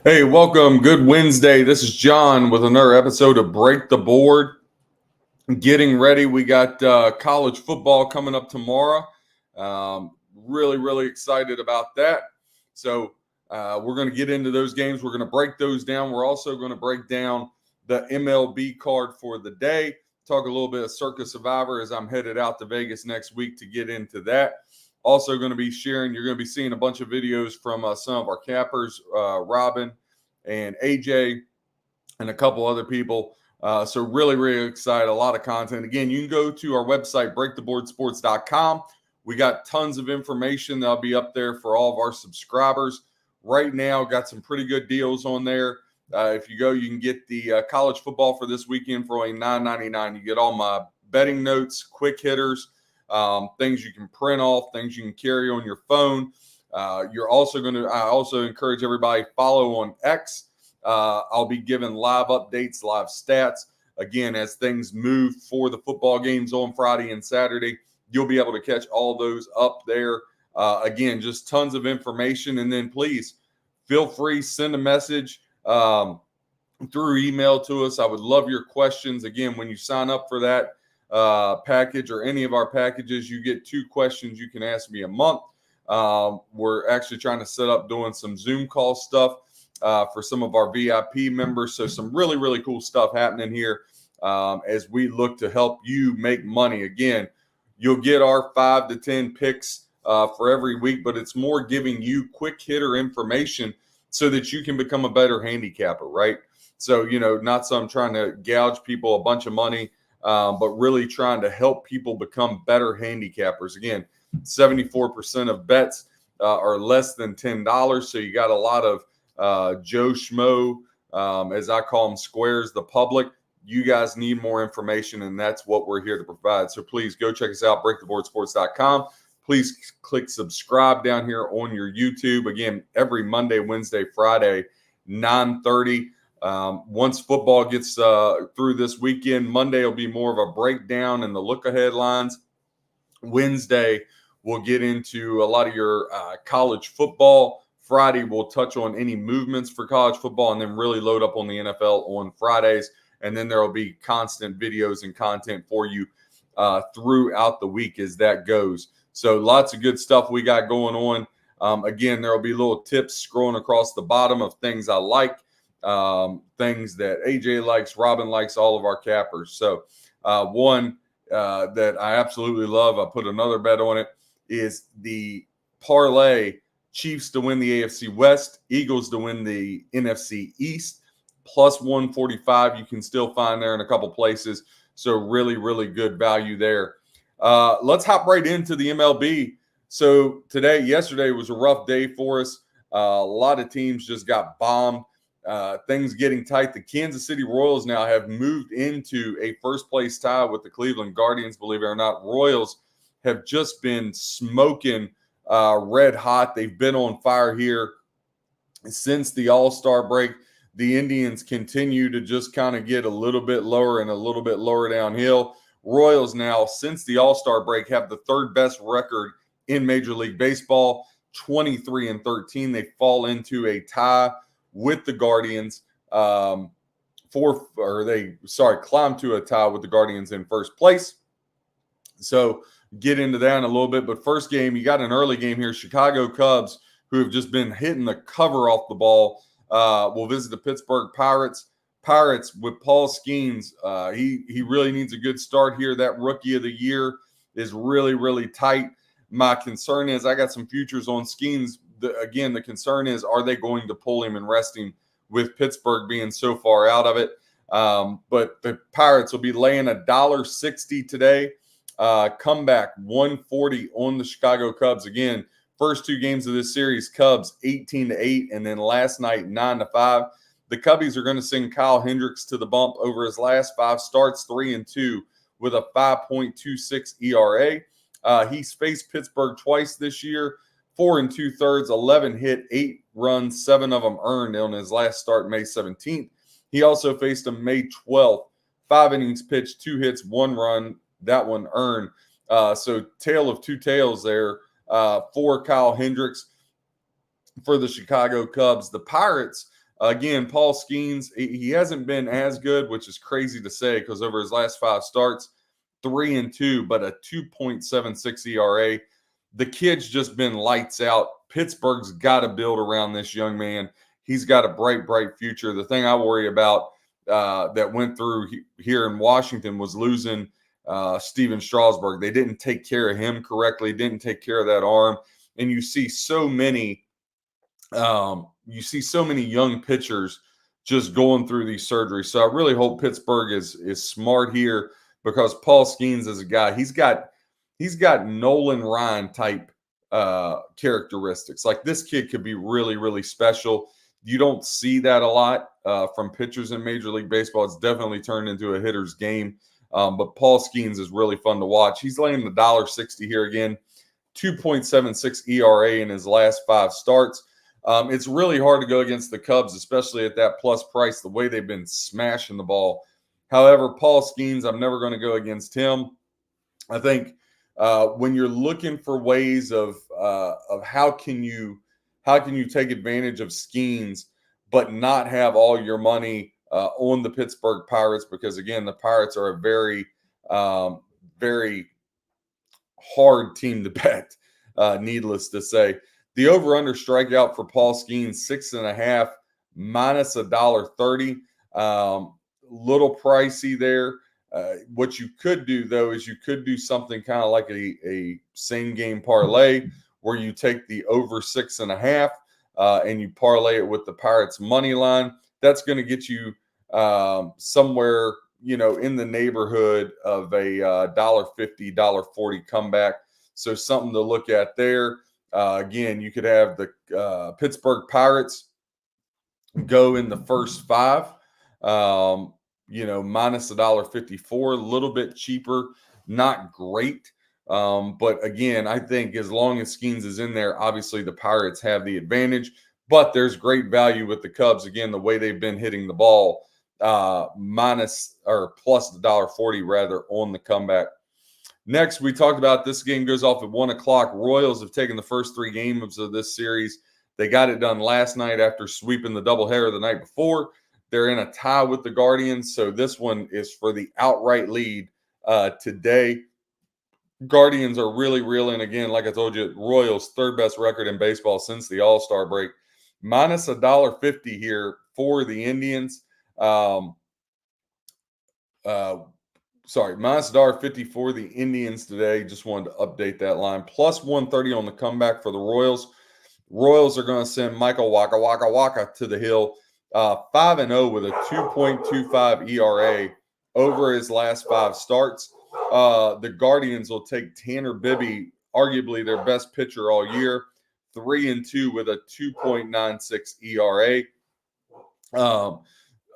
Hey, welcome. Good Wednesday. This is John with another episode of Break the Board. Getting ready. We got college football coming up tomorrow. Really excited about that. So we're going to get into those games. We're going to break those down. We're also going to break down the MLB card for the day. Talk a little bit of Circa Survivor as I'm headed out to Vegas next week to get into that. Also going to be sharing, you're going to be seeing a bunch of videos from some of our cappers, Robin and AJ and a couple other people. So really excited. A lot of content. Again, you can go to our website, breaktheboardsports.com. We got tons of information that'll be up there for all of our subscribers. Right now, got some pretty good deals on there. If you go, you can get the college football for this weekend for only $9.99. You get all my betting notes, quick hitters, things you can print off, things you can carry on your phone. I also encourage everybody follow on X. I'll be giving live updates, live stats. Again, as things move for the football games on Friday and Saturday, you'll be able to catch all those up there. Again, just tons of information. And then please feel free, send a message through email to us. I would love your questions. Again, when you sign up for that package or any of our packages, you get 2 questions you can ask me a month. We're actually trying to set up doing some Zoom call stuff for some of our VIP members. So some really cool stuff happening here as we look to help you make money. Again, you'll get our 5 to 10 picks for every week, but it's more giving you quick hitter information so that you can become a better handicapper, right? So, not some trying to gouge people a bunch of money, but really trying to help people become better handicappers. Again, 74% of bets are less than $10. So you got a lot of Joe Schmo, as I call them, squares, the public. You guys need more information, and that's what we're here to provide. So please go check us out, breaktheboardsports.com. Please click subscribe down here on your YouTube. Again, every Monday, Wednesday, Friday, 9:30. Once football gets through this weekend, Monday will be more of a breakdown and the look-ahead lines. Wednesday, we'll get into a lot of your college football. Friday, we'll touch on any movements for college football and then really load up on the NFL on Fridays. And then there will be constant videos and content for you throughout the week as that goes. So lots of good stuff we got going on. Again, there will be little tips scrolling across the bottom of things I like, things that AJ likes, Robin likes, all of our cappers. So one that I absolutely love, I put another bet on it, is the parlay Chiefs to win the AFC West, Eagles to win the NFC East, plus 145. You can still find there in a couple places. So really good value there. Let's hop right into the MLB. So yesterday was a rough day for us. A lot of teams just got bombed. Things getting tight. The Kansas City Royals now have moved into a first place tie with the Cleveland Guardians, believe it or not. Royals have just been smoking red hot. They've been on fire here since the All-Star break. The Indians continue to just kind of get a little bit lower and a little bit lower downhill. Royals now, since the All-Star break, have the 3rd best record in Major League Baseball, 23-13. They fall into a tie with the Guardians climb to a tie with the Guardians in first place. So get into that in a little bit. But first game, you got an early game here. Chicago Cubs, who have just been hitting the cover off the ball, will visit the Pittsburgh Pirates. Pirates with Paul Skeens. He really needs a good start here. That rookie of the year is really tight. My concern is I got some futures on Skeens. The concern is, are they going to pull him and rest him with Pittsburgh being so far out of it? But the Pirates will be laying $1.60 today. Comeback 140 on the Chicago Cubs. Again, first 2 games of this series, Cubs 18-8, and then last night 9-5. The Cubbies are going to send Kyle Hendricks to the bump over his last 5 starts, 3-2 with a 5.26 ERA. He's faced Pittsburgh twice this year, 4 2/3, 11 hit, 8 runs, 7 of them earned on his last start May 17th. He also faced him May 12th, 5 innings pitched, 2 hits, 1 run, that one earned. So tale of 2 tales there for Kyle Hendricks for the Chicago Cubs. The Pirates, Again, Paul Skeens, he hasn't been as good, which is crazy to say because over his last 5 starts, 3-2, but a 2.76 ERA. The kid's just been lights out. Pittsburgh's got to build around this young man. He's got a bright, bright future. The thing I worry about that went through here in Washington was losing Steven Strasburg. They didn't take care of him correctly, didn't take care of that arm. And you see so many young pitchers just going through these surgeries. So I really hope Pittsburgh is smart here because Paul Skeens is a guy. He's got Nolan Ryan type characteristics. Like this kid could be really, really special. You don't see that a lot from pitchers in Major League Baseball. It's definitely turned into a hitter's game. But Paul Skeens is really fun to watch. He's laying the $1.60 here again, 2.76 ERA in his last 5 starts. It's really hard to go against the Cubs, especially at that plus price, the way they've been smashing the ball. However, Paul Skeens, I'm never going to go against him. I think when you're looking for ways of how can you take advantage of Skeens, but not have all your money on the Pittsburgh Pirates, because again, the Pirates are a very, very hard team to bet. Needless to say, the over/under strikeout for Paul Skeens 6.5 minus $1.30. Little pricey there. What you could do though is you could do something kind of like a same game parlay where you take the over 6.5 and you parlay it with the Pirates money line. That's going to get you somewhere in the neighborhood of a $1.50, $1.40 comeback. So something to look at there. Again, you could have the Pittsburgh Pirates go in the first 5. Minus $1.54, a little bit cheaper, not great. But again, I think as long as Skeens is in there, obviously the Pirates have the advantage. But there's great value with the Cubs. Again, the way they've been hitting the ball, minus or plus $1.40 rather on the comeback. Next, we talked about this game goes off at 1 o'clock. Royals have taken the first 3 games of this series. They got it done last night after sweeping the doubleheader the night before. They're in a tie with the Guardians, so this one is for the outright lead today. Guardians are really reeling again. Like I told you, Royals' 3rd best record in baseball since the All-Star break. Minus $1.50 here for the Indians. Minus $1.50 for the Indians today. Just wanted to update that line. Plus 130 on the comeback for the Royals. Royals are going to send Michael Waka to the hill. 5-0 with a 2.25 ERA over his last 5 starts. The Guardians will take Tanner Bibby, arguably their best pitcher all year, 3-2 with a 2.96 ERA.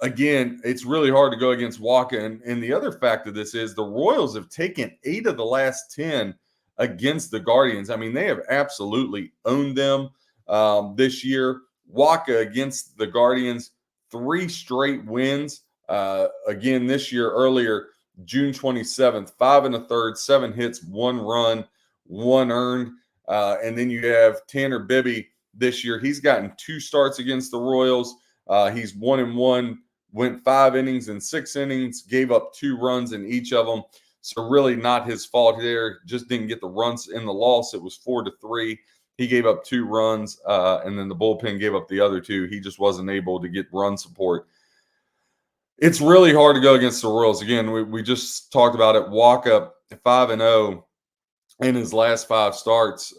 Again, it's really hard to go against Waka. And the other fact of this is the Royals have taken 8 of the last 10 against the Guardians. I mean, they have absolutely owned them this year. Waka against the Guardians, 3 straight wins. Again, this year earlier, June 27th, 5 1/3, 7 hits, 1 run, 1 earned. And then you have Tanner Bibby this year. He's gotten 2 starts against the Royals. He's 1-1, went 5 innings and 6 innings, gave up 2 runs in each of them. So really not his fault there. Just didn't get the runs in the loss. It was 4-3. He gave up 2 runs, and then the bullpen gave up the other 2. He just wasn't able to get run support. It's really hard to go against the Royals. Again, we just talked about it. Waka 5-0 in his last 5 starts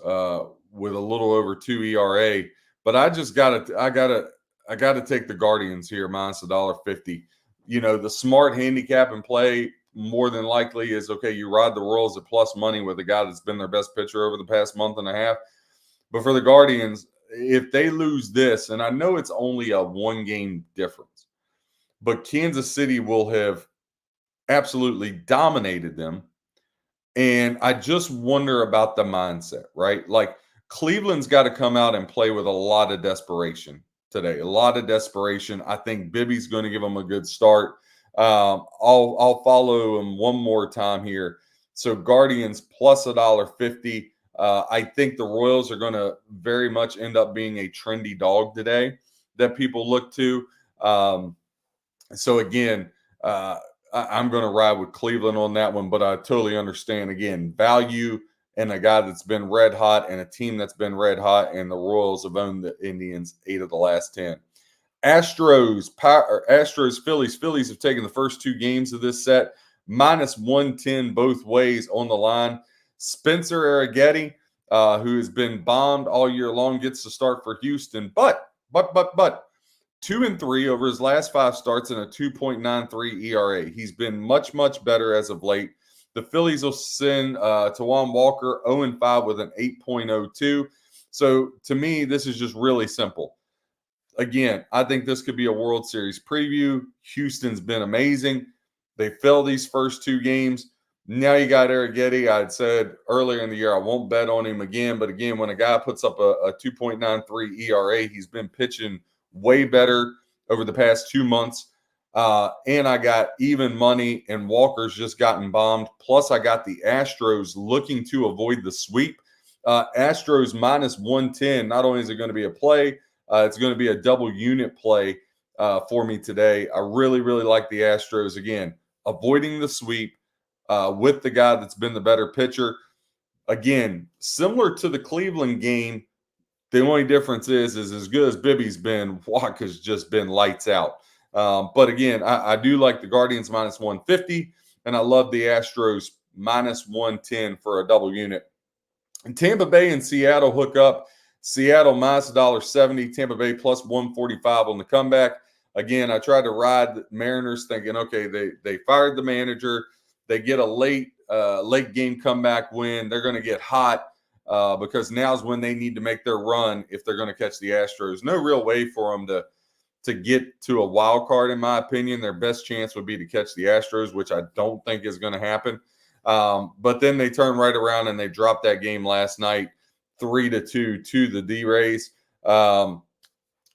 with a little over 2 ERA. But I gotta take the Guardians here minus $1.50. The smart handicap and play more than likely is okay. You ride the Royals at plus money with a guy that's been their best pitcher over the past month and a half. But for the Guardians, if they lose this, and I know it's only a 1-game difference, but Kansas City will have absolutely dominated them. And I just wonder about the mindset, right? Like Cleveland's got to come out and play with a lot of desperation today. A lot of desperation. I think Bibby's going to give them a good start. I'll follow him one more time here. So Guardians plus $1.50. I think the Royals are going to very much end up being a trendy dog today. that people look to. So again, I'm going to ride with Cleveland on that one, but I totally understand again value and a guy that's been red hot and a team that's been red hot, and the Royals have owned the Indians 8 of the last 10. Astros, Phillies. Phillies have taken the first 2 games of this set, -110 both ways on the line. Spencer Arrighetti, who has been bombed all year long, gets to start for Houston, but 2-3 over his last 5 starts and a 2.93 ERA. He's been much, much better as of late. The Phillies will send Tawan Walker 0-5 with an 8.02. So to me, this is just really simple. Again, I think this could be a World Series preview. Houston's been amazing. They fell these first 2 games. Now you got Arrighetti. I'd said earlier in the year I won't bet on him again. But again, when a guy puts up a 2.93 ERA, he's been pitching way better over the past 2 months. And I got even money, and Walker's just gotten bombed. Plus, I got the Astros looking to avoid the sweep. Astros -110. Not only is it going to be a play, it's going to be a double unit play for me today. I really, really like the Astros. Again, avoiding the sweep with the guy that's been the better pitcher. Again, similar to the Cleveland game, the only difference is as good as Bibby's been, Walker's just been lights out. But again, I do like the Guardians -150, and I love the Astros -110 for a double unit. And Tampa Bay and Seattle hook up. Seattle -$1.70, Tampa Bay +145 on the comeback. Again, I tried to ride the Mariners thinking, okay, they fired the manager. They get a late game comeback win. They're going to get hot because now's when they need to make their run if they're going to catch the Astros. No real way for them to get to a wild card, in my opinion. Their best chance would be to catch the Astros, which I don't think is going to happen. But then they turn right around and they dropped that game last night, 3-2 to the D-Rays.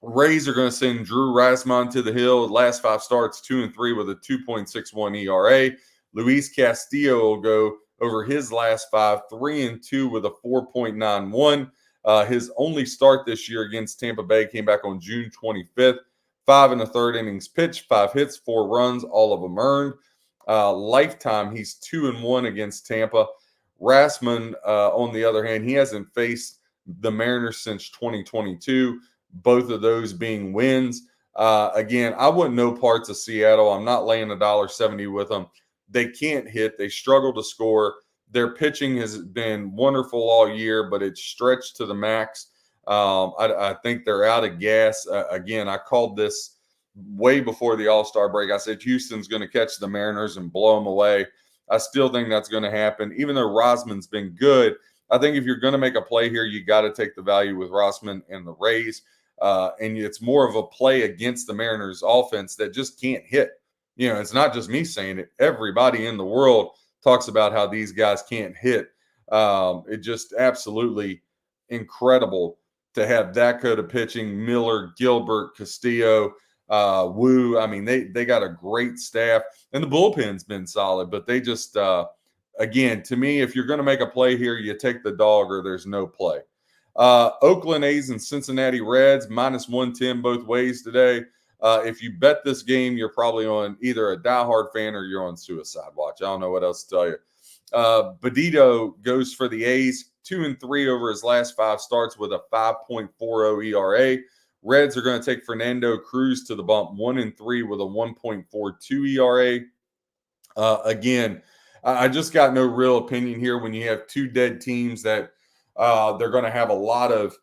Rays are going to send Drew Rasmussen to the hill. Last 5 starts, 2-3 with a 2.61 ERA. Luis Castillo will go over his last 5, 3-2 with a 4.91. His only start this year against Tampa Bay came back on June 25th. 5 1/3 innings pitched, 5 hits, 4 runs, all of them earned. Lifetime, he's 2-1 against Tampa. Rasmussen, on the other hand, he hasn't faced the Mariners since 2022, both of those being wins. Again, I wouldn't know parts of Seattle. I'm not laying $1.70 with them. They can't hit. They struggle to score. Their pitching has been wonderful all year, but it's stretched to the max. I think they're out of gas. Again, I called this way before the All-Star break. I said Houston's going to catch the Mariners and blow them away. I still think that's going to happen. Even though Rosman's been good, I think if you're going to make a play here, you got to take the value with Rosman and the Rays. And it's more of a play against the Mariners offense that just can't hit. You know, it's not just me saying it. Everybody in the world talks about how these guys can't hit. It just absolutely incredible to have that kind of pitching. Miller, Gilbert, Castillo, Wu. I mean, they got a great staff, and the bullpen's been solid, but they just, again, to me, if you're going to make a play here, you take the dog or there's no play. Oakland A's and Cincinnati Reds, -110 both ways today. If you bet this game, you're probably on either a diehard fan or you're on suicide watch. I don't know what else to tell you. Badito goes for the A's, 2-3 over his last 5 starts with a 5.40 ERA. Reds are going to take Fernando Cruz to the bump, 1-3 with a 1.42 ERA. Again, I just got no real opinion here when you have 2 dead teams that they're going to have a lot of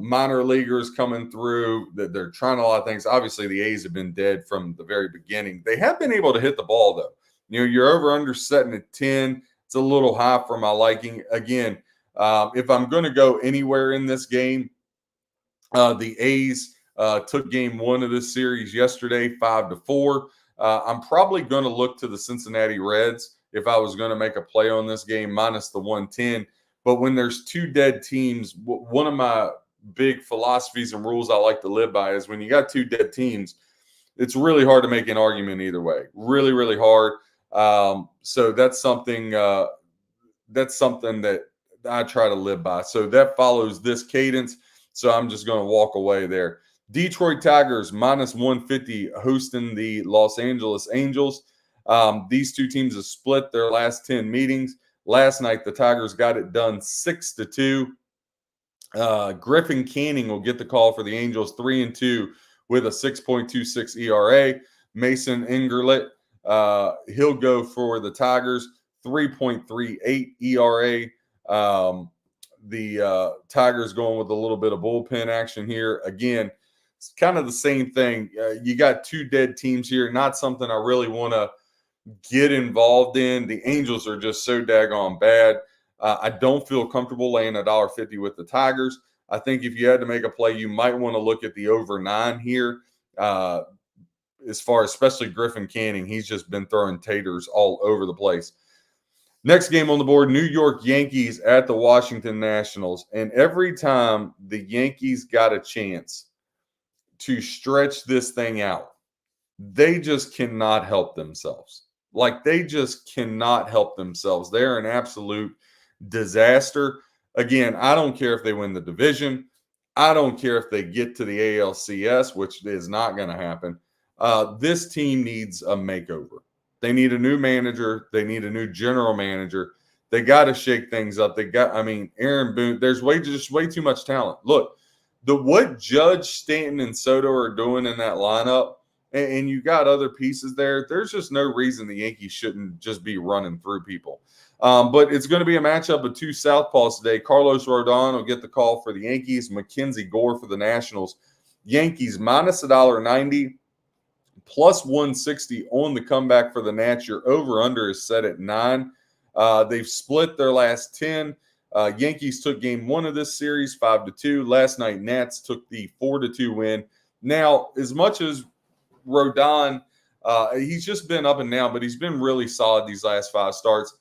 minor leaguers coming through. That they're trying a lot of things. Obviously, the A's have been dead from the very beginning. They have been able to hit the ball, though. You know, your over-under setting at 10. It's a little high for my liking. Again, if I'm going to go anywhere in this game, the A's took game 1 of this series yesterday, 5-4. I'm probably going to look to the Cincinnati Reds if I was going to make a play on this game, minus the 110. But when there's 2 dead teams, one of my big philosophies and rules I like to live by is when you got 2 dead teams, it's really hard to make an argument either way. Really, really hard. So that's something that I try to live by. So that follows this cadence. So I'm just going to walk away there. Detroit Tigers minus 150 hosting the Los Angeles Angels. These two teams have split their last 10 meetings. Last night, the Tigers got it done 6-2. Griffin Canning will get the call for the Angels, 3-2 with a 6.26 ERA. Mason Ingerlet, he'll go for the Tigers, 3.38 ERA. The Tigers going with a little bit of bullpen action here. Again, it's kind of the same thing. You got two dead teams here. Not something I really want to get involved in. The Angels are just so daggone bad. I don't feel comfortable laying $1.50 with the Tigers. I think if you had to make a play, you might want to look at the over 9 here. As far as especially Griffin Canning, he's just been throwing taters all over the place. Next game on the board, New York Yankees at the Washington Nationals. And every time the Yankees got a chance to stretch this thing out, they just cannot help themselves. Like, they just cannot help themselves. They're an absolute disaster. Again, I don't care if they win the division. I don't care if they get to the ALCS, which is not going to happen. This team needs a makeover. They need a new manager. They need a new general manager. They got to shake things up. Aaron Boone, there's way too much talent. Look, what Judge, Stanton, and Soto are doing in that lineup, and you got other pieces there, there's just no reason the Yankees shouldn't just be running through people. But it's going to be a matchup of two southpaws today. Carlos Rodon will get the call for the Yankees. Mackenzie Gore for the Nationals. Yankees minus $1.90, plus 160 on the comeback for the Nats. Your over-under is set at 9. They've split their last 10. Yankees took game 1 of this series 5-2. Last night, Nats took the 4-2 win. Now, as much as Rodon, he's just been up and down, but he's been really solid these last 5 starts.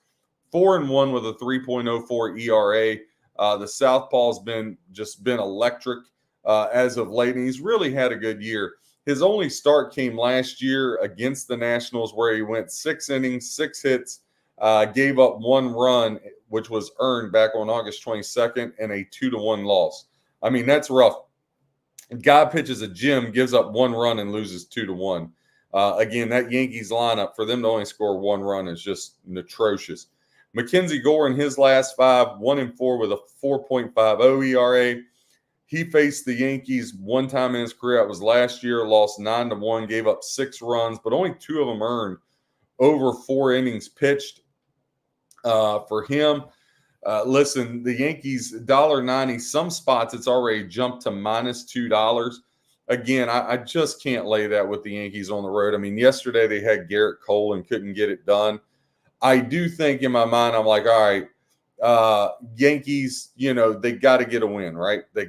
4-1 with a 3.04 ERA. The southpaw's been electric as of late, and he's really had a good year. His only start came last year against the Nationals, where he went 6 innings, 6 hits, gave up 1 run, which was earned back on August 22nd, and a 2-1 loss. I mean, that's rough. Guy pitches a gem, gives up 1 run, and loses 2-1. Again, that Yankees lineup, for them to only score 1 run is just atrocious. Mackenzie Gore in his last 5, 1-4 with a 4.50 ERA. He faced the Yankees 1 time in his career. It was last year, lost 9-1, gave up 6 runs, but only 2 of them earned over 4 innings pitched for him. Listen, the Yankees, $1.90. Some spots it's already jumped to minus $2. Again, I just can't lay that with the Yankees on the road. I mean, yesterday they had Garrett Cole and couldn't get it done. I do think in my mind, I'm like, all right, Yankees, they got to get a win, right? They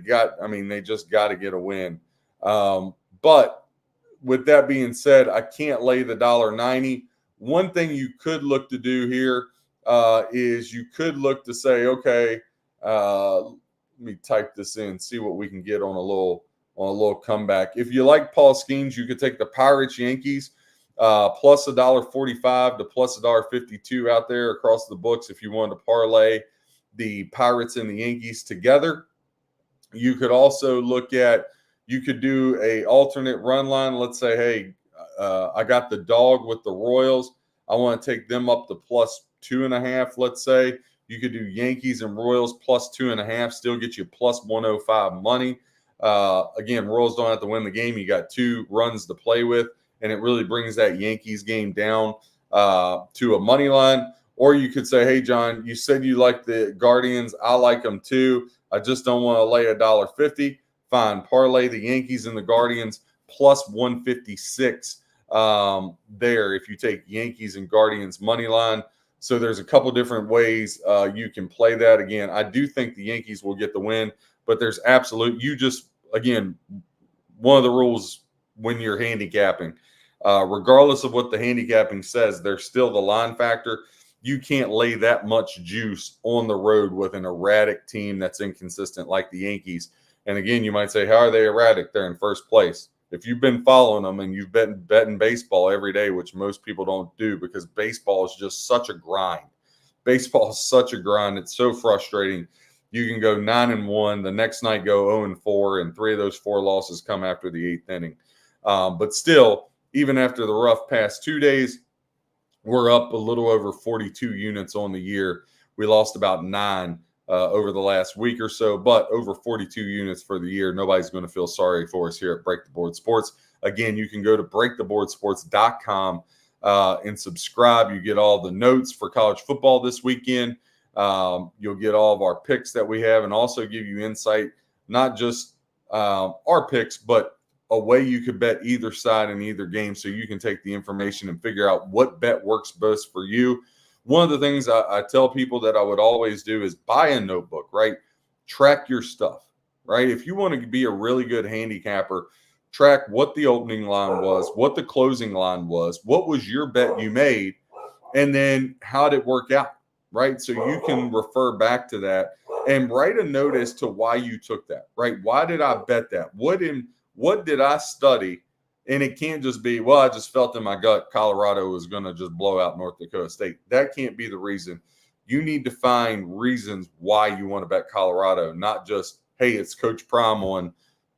just got to get a win. But with that being said, I can't lay the $1.90. One thing you could look to do here is you could look to say, okay, let me type this in, see what we can get on a little comeback. If you like Paul Skeens, you could take the Pirates Yankees plus $1.45 to plus $1.52 out there across the books. If you wanted to parlay the Pirates and the Yankees together, you could also you could do a alternate run line. Let's say, hey, I got the dog with the Royals. I want to take them up to plus 2.5. Let's say you could do Yankees and Royals plus 2.5, still get you plus 105 money. Again, Royals don't have to win the game. You got 2 runs to play with, and it really brings that Yankees game down to a money line. Or you could say, hey, John, you said you like the Guardians. I like them too. I just don't want to lay $1.50. Fine. Parlay the Yankees and the Guardians plus 156 there if you take Yankees and Guardians money line. So there's a couple different ways you can play that. Again, I do think the Yankees will get the win, but there's again, one of the rules when you're handicapping, regardless of what the handicapping says, there's still the line factor. You can't lay that much juice on the road with an erratic team that's inconsistent like the Yankees. And again, you might say, how are they erratic? They're in first place. If you've been following them and you've been betting baseball every day, which most people don't do because baseball is just such a grind. Baseball is such a grind. It's so frustrating. You can go 9-1. The next night go 0-4, and 3 of those 4 losses come after the 8th inning. But still, even after the rough past 2 days, we're up a little over 42 units on the year. We lost about 9 over the last week or so, but over 42 units for the year. Nobody's going to feel sorry for us here at Break the Board Sports. Again, you can go to breaktheboardsports.com and subscribe. You get all the notes for college football this weekend. You'll get all of our picks that we have, and also give you insight, not just our picks, but a way you could bet either side in either game, so you can take the information and figure out what bet works best for you. One of the things I tell people that I would always do is buy a notebook, right? Track your stuff, right? If you want to be a really good handicapper, track what the opening line was, what the closing line was, what was your bet you made, and then how did it work out, right? So you can refer back to that and write a note as to why you took that, right? Why did I bet that? What did I study? And it can't just be, well, I just felt in my gut Colorado was going to just blow out North Dakota State. That can't be the reason. You need to find reasons why you want to bet Colorado, not just, hey, it's Coach Prime on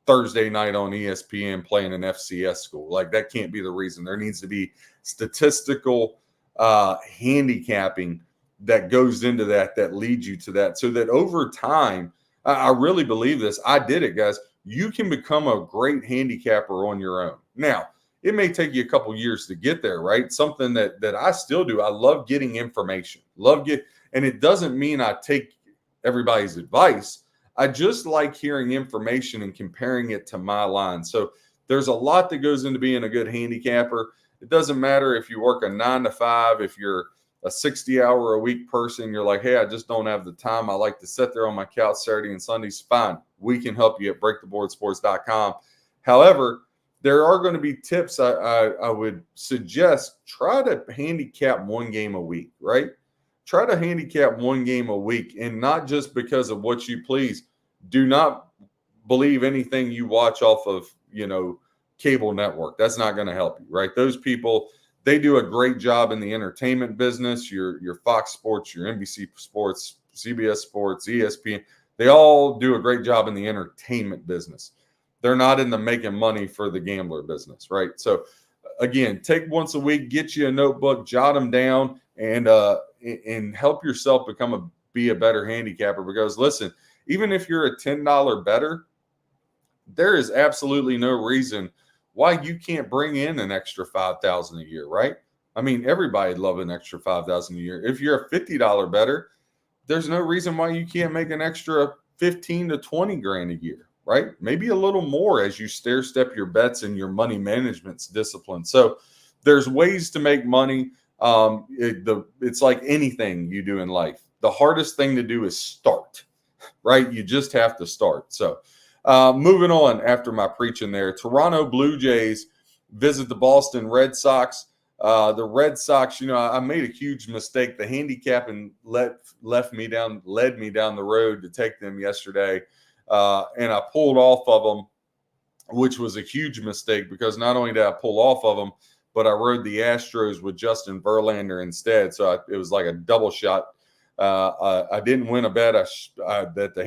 Thursday night on ESPN playing an FCS school. Like, that can't be the reason. There needs to be statistical handicapping that goes into that leads you to that, so that over time, I really believe this. I did it, guys. You can become a great handicapper on your own. Now, it may take you a couple years to get there, right? Something that I still do. I love getting information. And it doesn't mean I take everybody's advice. I just like hearing information and comparing it to my line. So there's a lot that goes into being a good handicapper. It doesn't matter if you work a 9 to 5, if you're a 60-hour-a-week person, you're like, hey, I just don't have the time. I like to sit there on my couch Saturday and Sundays. Fine. We can help you at breaktheboardsports.com. However, there are going to be tips I would suggest. Try to handicap one game a week, right? Try to handicap one game a week, and not just because of what you please. Do not believe anything you watch off of, cable network. That's not going to help you, right? Those people, they do a great job in the entertainment business. Your Fox Sports, your NBC Sports, CBS Sports, ESPN, they all do a great job in the entertainment business. They're not in the making money for the gambler business, right? So, again, take once a week, get you a notebook, jot them down, and help yourself be a better handicapper. Because, listen, even if you're a $10 bettor, there is absolutely no reason why you can't bring in an extra $5,000 a year, right? I mean, everybody'd love an extra $5,000 a year. If you're a $50 bettor, there's no reason why you can't make an extra 15 to 20 grand a year, right? Maybe a little more as you stair step your bets and your money management's discipline. So there's ways to make money. It's like anything you do in life. The hardest thing to do is start, right? You just have to start. So moving on after my preaching there, Toronto Blue Jays visit the Boston Red Sox. The Red Sox, I made a huge mistake. The handicapping led me down the road to take them yesterday, and I pulled off of them, which was a huge mistake, because not only did I pull off of them, but I rode the Astros with Justin Verlander instead. So it was like a double shot. I didn't win a bet that the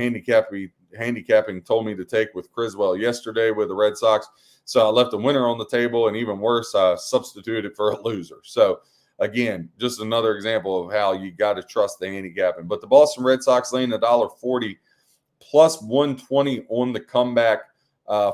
handicapping told me to take with Criswell yesterday with the Red Sox. So I left a winner on the table, and even worse, I substituted for a loser. So, again, just another example of how you got to trust the handicapping. But the Boston Red Sox laying $1.40 plus 120 on the comeback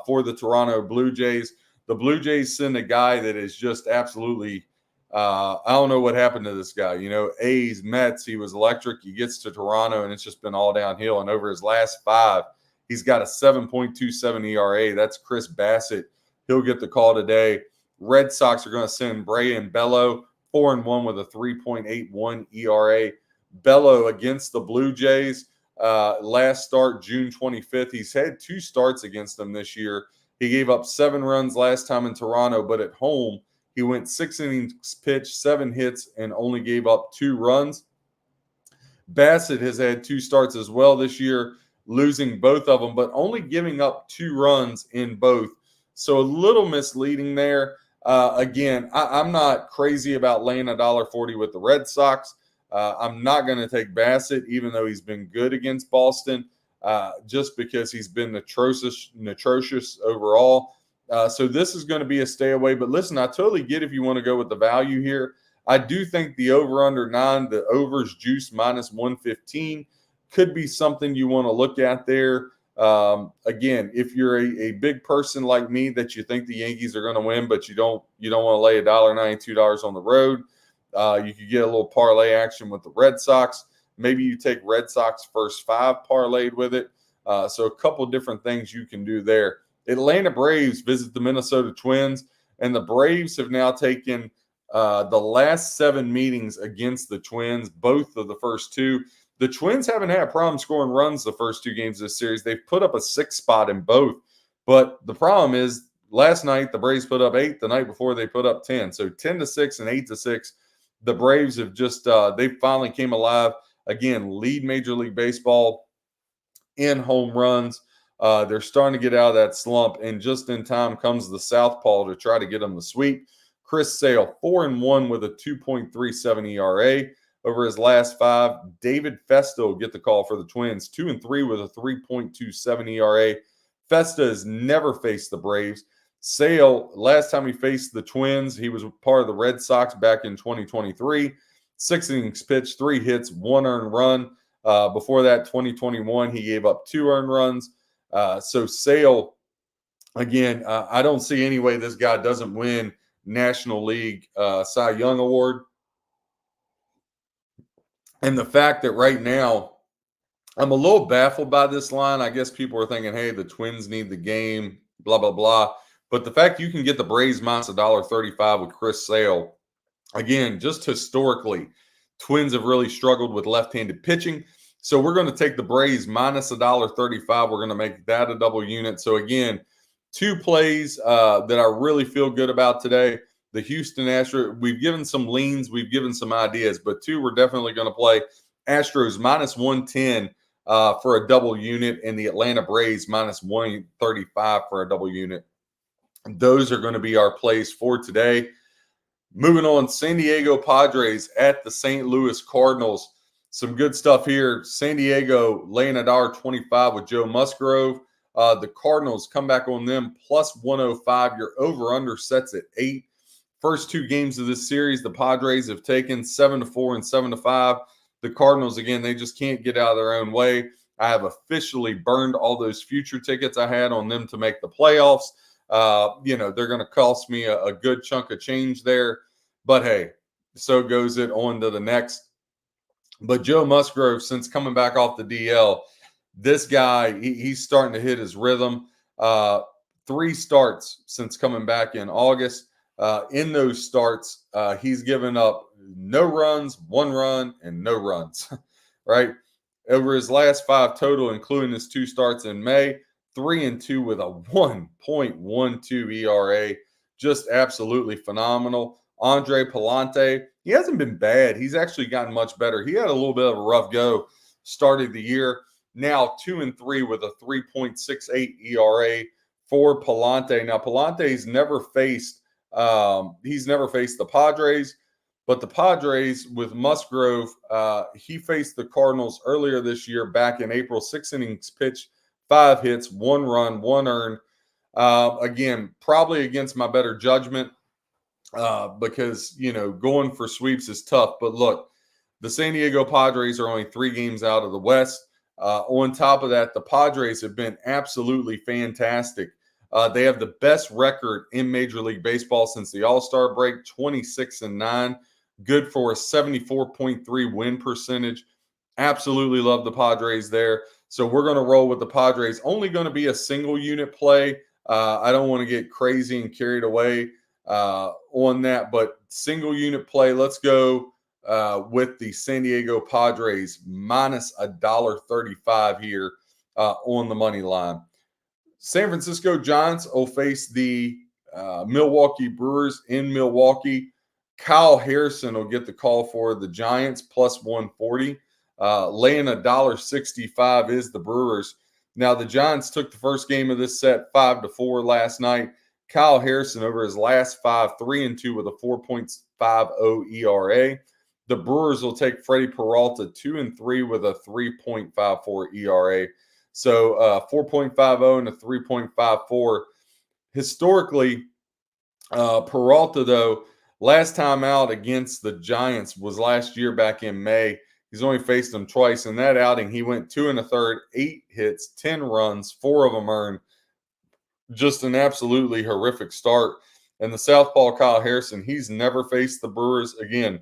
for the Toronto Blue Jays. The Blue Jays send a guy that is just absolutely I don't know what happened to this guy. A's, Mets, he was electric. He gets to Toronto, and it's just been all downhill. And over his last 5, he's got a 7.27 ERA. That's Chris Bassett. He'll get the call today. Red Sox are going to send Bray and Bello, 4-1 with a 3.81 ERA. Bello against the Blue Jays. Last start, June 25th. He's had 2 starts against them this year. He gave up 7 runs last time in Toronto, but at home, he went 6 innings pitched, 7 hits, and only gave up 2 runs. Bassett has had 2 starts as well this year, losing both of them, but only giving up 2 runs in both. So a little misleading there. Again, I'm not crazy about laying $1.40 with the Red Sox. I'm not going to take Bassett, even though he's been good against Boston, just because he's been atrocious overall. So this is going to be a stay away. But listen, I totally get if you want to go with the value here. I do think the over under 9, the overs juice minus 115 could be something you want to look at there. Again, if you're a big person like me that you think the Yankees are going to win, but you don't want to lay $1.92 on the road, you could get a little parlay action with the Red Sox. Maybe you take Red Sox first 5 parlayed with it. So a couple different things you can do there. Atlanta Braves visit the Minnesota Twins, and the Braves have now taken the last 7 meetings against the Twins, both of the first 2. The Twins haven't had a problem scoring runs the first 2 games of this series. They've put up a 6 spot in both. But the problem is last night the Braves put up 8. The night before they put up 10. So 10-6 and 8-6. The Braves have just they finally came alive. Again, lead Major League Baseball in home runs. They're starting to get out of that slump. And just in time comes the southpaw to try to get them the sweep. Chris Sale, 4-1 with a 2.37 ERA. Over his last 5, David Festa will get the call for the Twins, 2-3 with a 3.27 ERA. Festa has never faced the Braves. Sale, last time he faced the Twins, he was part of the Red Sox back in 2023. 6 innings pitched, 3 hits, 1 earned run. Before that, 2021, he gave up 2 earned runs. So Sale, again, I don't see any way this guy doesn't win National League Cy Young Award. And the fact that right now, I'm a little baffled by this line. I guess people are thinking, hey, the Twins need the game, blah, blah, blah. But the fact you can get the Braves minus $1.35 with Chris Sale, again, just historically, Twins have really struggled with left-handed pitching. So we're going to take the Braves minus $1.35. We're going to make that a double unit. So again, 2 plays that I really feel good about today. The Houston Astros, we've given some leans, we've given some ideas, but 2 we're definitely going to play. Astros minus 110 for a double unit, and the Atlanta Braves minus 135 for a double unit. Those are going to be our plays for today. Moving on, San Diego Padres at the St. Louis Cardinals. Some good stuff here. San Diego laying $1.25 with Joe Musgrove. The Cardinals come back on them plus 105. Your over-under sets at 8. First 2 games of this series, the Padres have taken 7-4 and 7-5. The Cardinals, again, they just can't get out of their own way. I have officially burned all those future tickets I had on them to make the playoffs. They're going to cost me a good chunk of change there. But, hey, so goes it on to the next. But Joe Musgrove, since coming back off the DL, this guy, he's starting to hit his rhythm. 3 starts since coming back in August. In those starts, he's given up no runs, 1 run, and no runs, right? Over his last 5 total, including his 2 starts in May, 3-2 with a 1.12 ERA. Just absolutely phenomenal. Andre Palante, he hasn't been bad. He's actually gotten much better. He had a little bit of a rough go starting the year. Now 2-3 with a 3.68 ERA for Palante. Now Palante's never faced the Padres, but the Padres with Musgrove, he faced the Cardinals earlier this year back in April. 6 innings pitched, 5 hits, 1 run, 1 earned. Again, probably against my better judgment because, going for sweeps is tough. But look, the San Diego Padres are only 3 games out of the West. On top of that, the Padres have been absolutely fantastic. They have the best record in Major League Baseball since the All-Star break, 26-9, good for a 74.3 win percentage. Absolutely love the Padres there. So we're going to roll with the Padres. Only going to be a single unit play. I don't want to get crazy and carried away on that, but single unit play. Let's go with the San Diego Padres minus $1.35 here on the money line. San Francisco Giants will face the Milwaukee Brewers in Milwaukee. Kyle Harrison will get the call for the Giants plus 140. Laying $1.65 is the Brewers. Now, the Giants took the first game of this set 5-4 last night. Kyle Harrison over his last 5, 3-2 with a 4.50 ERA. The Brewers will take Freddie Peralta 2-3 with a 3.54 ERA. So 4.50 and a 3.54. Historically, Peralta, though, last time out against the Giants was last year back in May. He's only faced them twice. In that outing, he went 2 1/3, 8 hits, 10 runs, 4 of them earned. Just an absolutely horrific start. And the southpaw Kyle Harrison, he's never faced the Brewers again.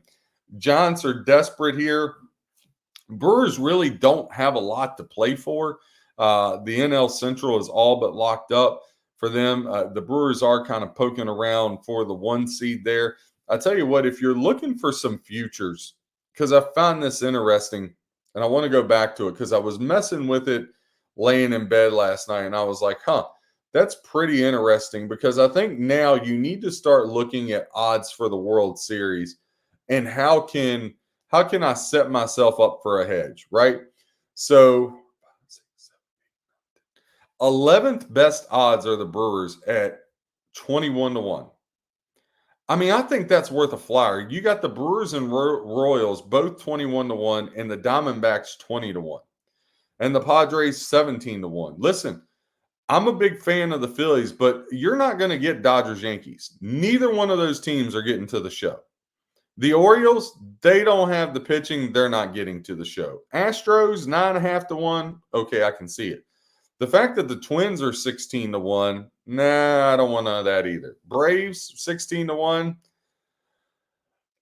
Giants are desperate here. Brewers really don't have a lot to play for. The NL Central is all but locked up for them. The Brewers are kind of poking around for the 1 seed there. I tell you what, if you're looking for some futures, because I found this interesting, and I want to go back to it because I was messing with it laying in bed last night, and I was like, that's pretty interesting, because I think now you need to start looking at odds for the World Series and how can I set myself up for a hedge, right? So 11th best odds are the Brewers at 21-1. I mean, I think that's worth a flyer. You got the Brewers and Royals both 21-1, and the Diamondbacks 20-1, and the Padres 17-1. Listen, I'm a big fan of the Phillies, but you're not going to get Dodgers Yankees. Neither one of those teams are getting to the show. The Orioles, they don't have the pitching. They're not getting to the show. Astros, 9.5-1. Okay, I can see it. The fact that the Twins are 16-1, nah, I don't want none of that either. Braves, 16-1.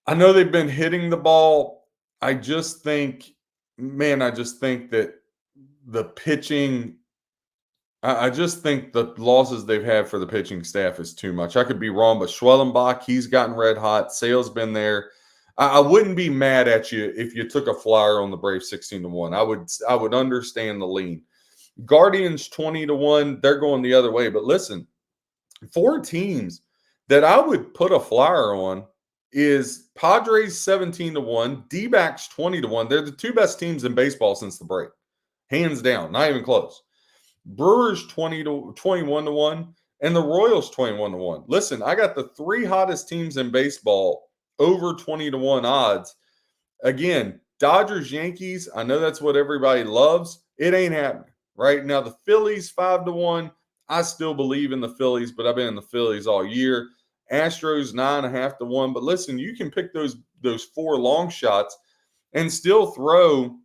I know they've been hitting the ball. I just think that the pitching, I just think the losses they've had for the pitching staff is too much. I could be wrong, but Schwellenbach, he's gotten red hot. Sale's been there. I wouldn't be mad at you if you took a flyer on the Braves 16-1. I would understand the lean. Guardians 20-1, they're going the other way. But listen, 4 teams that I would put a flyer on is Padres 17-1, D-backs 20-1. They're the 2 best teams in baseball since the break. Hands down, not even close. Brewers 21-1, and the Royals 21-1. Listen, I got the 3 hottest teams in baseball over 20-1 odds. Again, Dodgers, Yankees, I know that's what everybody loves. It ain't happening. Right now, the Phillies 5-1. I still believe in the Phillies, but I've been in the Phillies all year. Astros 9.5-1. But listen, you can pick those 4 long shots and still throw,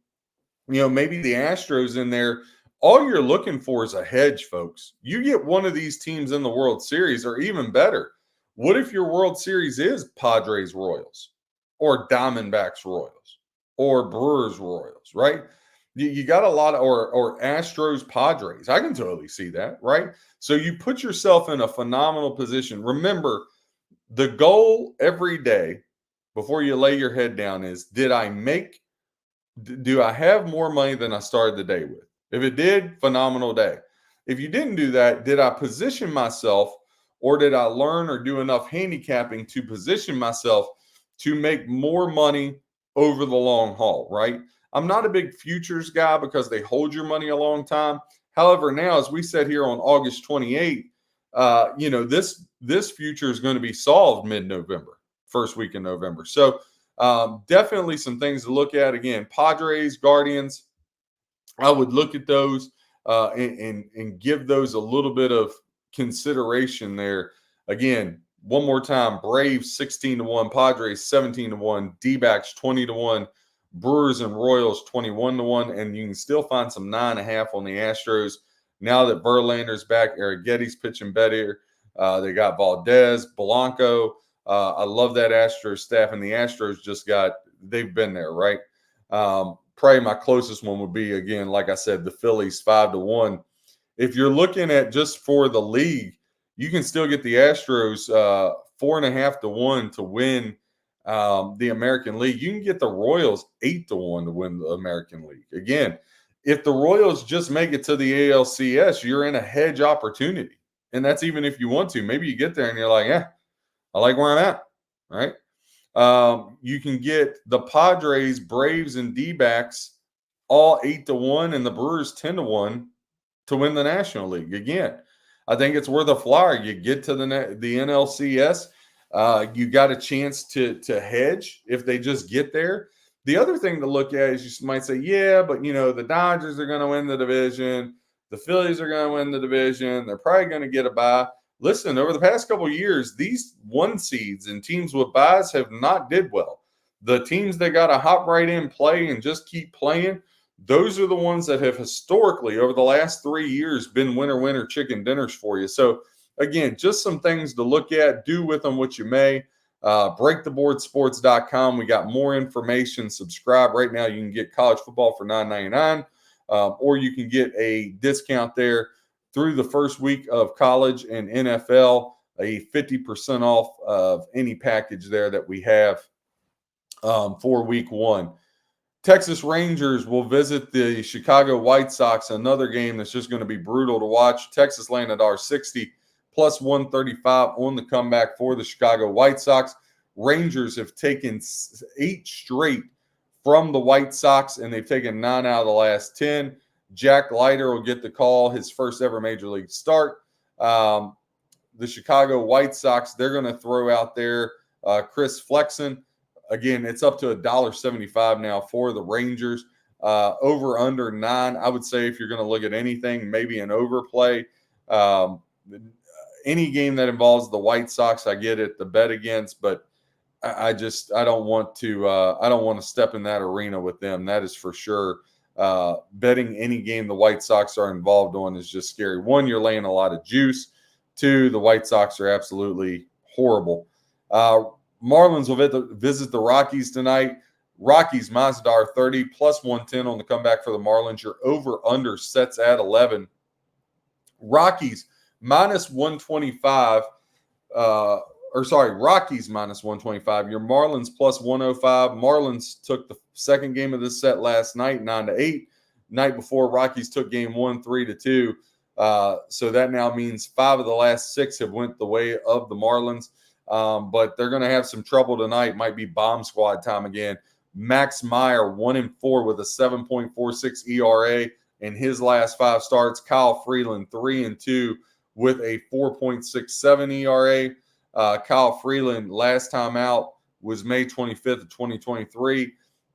maybe the Astros in there. All you're looking for is a hedge, folks. You get one of these teams in the World Series, or even better, what if your World Series is Padres Royals, or Diamondbacks Royals, or Brewers Royals, right? You got a lot of, or Astros Padres. I can totally see that, right? So you put yourself in a phenomenal position. Remember, the goal every day before you lay your head down is, do I have more money than I started the day with? If it did, phenomenal day. If you didn't do that, did I position myself, or did I learn or do enough handicapping to position myself to make more money over the long haul, right? I'm not a big futures guy because they hold your money a long time. However, now, as we said here on August 28th, this future is going to be solved mid-November, first week in November. So definitely some things to look at. Again, Padres, Guardians, I would look at those and give those a little bit of consideration there. Again, one more time, Braves 16-1, Padres 17-1, D-backs 20-1, Brewers and Royals 21-1, and you can still find some 9.5 on the Astros. Now that Verlander's back, Arrietty's pitching better. They got Valdez, Blanco. I love that Astros staff, and the Astros they've been there, right? Probably my closest one would be, again, like I said, the Phillies 5-1. If you're looking at just for the league, you can still get the Astros 4.5-1 to win the American League. You can get the Royals 8-1 to win the American League. Again, if the Royals just make it to the ALCS, you're in a hedge opportunity. And that's even if you want to. Maybe you get there and you're like, I like where I'm at, right? You can get the Padres, Braves, and D-backs all 8-1, and the Brewers 10-1 to win the National League. Again, I think it's worth a flyer. You get to the NLCS. You got a chance to hedge if they just get there. The other thing to look at is you might say, yeah, but the Dodgers are going to win the division. The Phillies are going to win the division. They're probably going to get a bye. Listen, over the past couple of years, these 1 seeds and teams with byes have not did well. The teams that got to hop right in, play, and just keep playing, those are the ones that have historically, over the last 3 years, been winner chicken dinners for you. So, again, just some things to look at. Do with them what you may. BreakTheBoardSports.com. We got more information. Subscribe right now. You can get college football for $9.99, or you can get a discount there through the first week of college and NFL, a 50% off of any package there that we have for week 1. Texas Rangers will visit the Chicago White Sox, another game that's just going to be brutal to watch. Texas laying at $1.60 plus 135 on the comeback for the Chicago White Sox. Rangers have taken 8 straight from the White Sox, and they've taken 9 out of the last 10. Jack Leiter will get the call, his first ever major league start. The Chicago White Sox, they're going to throw out there Chris Flexen. Again, it's up to $1.75 now for the Rangers. Over under 9. I would say if you're going to look at anything, maybe an overplay. Any game that involves the White Sox, I get it, the bet against, but I don't want to step in that arena with them. That is for sure. Betting any game the White Sox are involved on is just scary. 1, you're laying a lot of juice. 2, the White Sox are absolutely horrible. Marlins will visit the Rockies tonight. Rockies minus $1.30 plus 110 on the comeback for the Marlins. Your over-under sets at 11. Rockies minus 125. Rockies minus 125. Your Marlins plus 105. Marlins took the second game of this set last night, 9-8. Night before, Rockies took game 1, 3-2. So that now means 5 of the last 6 have went the way of the Marlins. But they're going to have some trouble tonight. Might be bomb squad time again. Max Meyer, 1-4 with a 7.46 ERA in his last 5 starts. Kyle Freeland, 3-2 with a 4.67 ERA. Kyle Freeland, last time out was May 25th of 2023.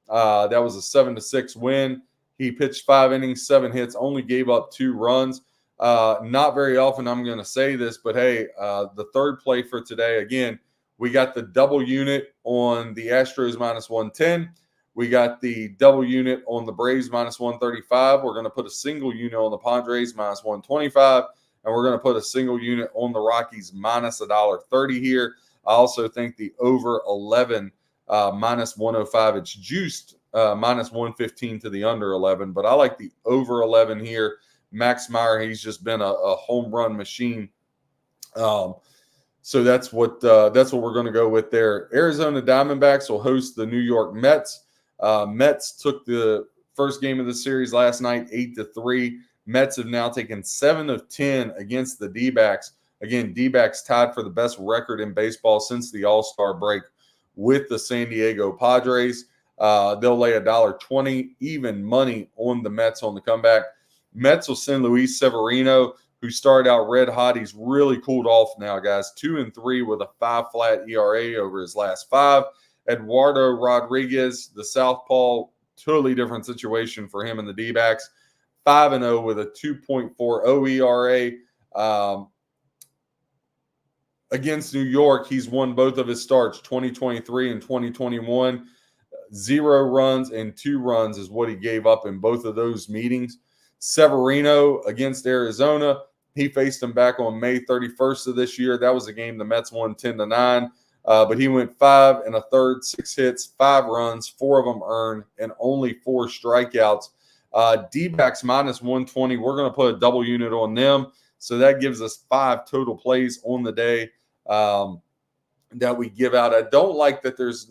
That was a 7-6 win. He pitched 5 innings, 7 hits, only gave up 2 runs. Not very often I'm going to say this, but hey, the third play for today, again, we got the double unit on the Astros minus 110. We got the double unit on the Braves minus 135. We're going to put a single unit on the Padres minus 125. And we're going to put a single unit on the Rockies minus $1.30 here. I also think the over 11 minus 105. It's juiced minus 115 to the under 11. But I like the over 11 here. Max Meyer, he's just been a home run machine. So that's what we're going to go with there. Arizona Diamondbacks will host the New York Mets. Mets took the first game of the series last night, 8-3. Mets have now taken 7 of 10 against the D-backs. Again, D-backs tied for the best record in baseball since the All-Star break with the San Diego Padres. They'll lay $1.20 even money on the Mets on the comeback. Mets will send Luis Severino, who started out red hot. He's really cooled off now, guys. 2-3 with a 5 flat ERA over his last 5. Eduardo Rodriguez, the southpaw, totally different situation for him and the D-backs. 5-0 with a 2.40 ERA. Against New York, he's won both of his starts, 2023 and 2021. 0 runs and 2 runs is what he gave up in both of those meetings. Severino against Arizona, he faced him back on May 31st of this year. That was a game the Mets won 10-9. But he went 5 1/3, 6 hits, 5 runs, 4 of them earned, and only 4 strikeouts. D-backs minus 120. We're going to put a double unit on them. So that gives us 5 total plays on the day that we give out. I don't like that there's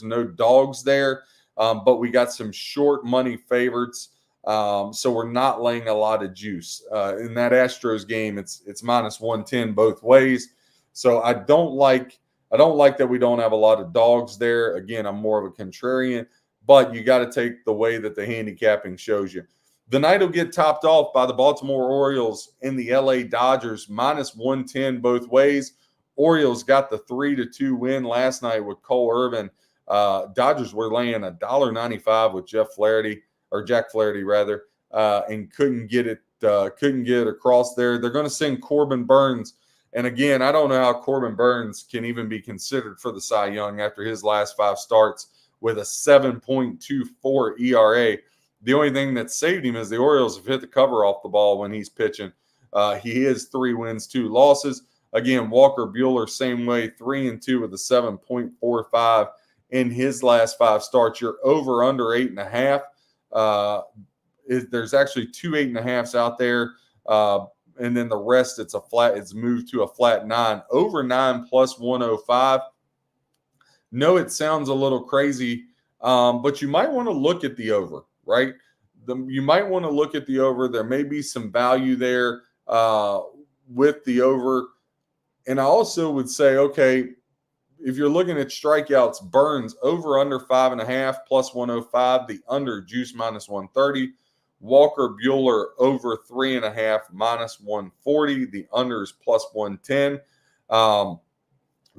no dogs there, but we got some short money favorites. So we're not laying a lot of juice. In that Astros game, it's minus 110 both ways. So I don't like that we don't have a lot of dogs there. Again, I'm more of a contrarian, but you got to take the way that the handicapping shows you. The night will get topped off by the Baltimore Orioles and the LA Dodgers, minus 110 both ways. Orioles got the 3-2 win last night with Cole Irvin. Dodgers were laying $1.95 with Jack Flaherty rather, and couldn't get it across there. They're going to send Corbin Burns. And again, I don't know how Corbin Burns can even be considered for the Cy Young after his last 5 starts with a 7.24 ERA. The only thing that saved him is the Orioles have hit the cover off the ball when he's pitching. He is 3 wins, 2 losses. Again, Walker Buehler, same way, 3-2 with a 7.45 in his last 5 starts. You're over under 8.5. There's actually 2 8.5s out there. And then the rest, it's moved to a flat 9. Over 9 plus 105. No, it sounds a little crazy, but you might want to look at the over, right? You might want to look at the over. There may be some value there with the over. And I also would say, okay, if you're looking at strikeouts, Burns over under 5.5 plus 105, the under juice minus 130. Walker Buehler over 3.5 minus 140. The under is plus 110.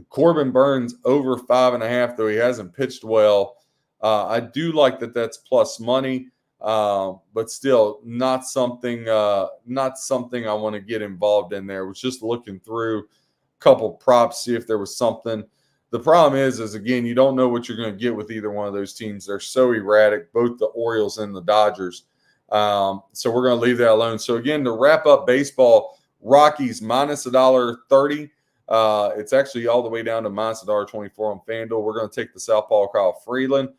Corbin Burns over 5.5, though he hasn't pitched well. I do like that that's plus money, but still not something I want to get involved in there. Was just looking through a couple props, see if there was something. The problem is again, you don't know what you're going to get with either one of those teams. They're so erratic, both the Orioles and the Dodgers. So we're going to leave that alone. So again, to wrap up baseball, Rockies minus $1.30. It's actually all the way down to minus $1.24 on FanDuel. We're going to take the Southpaw Kyle Freeland.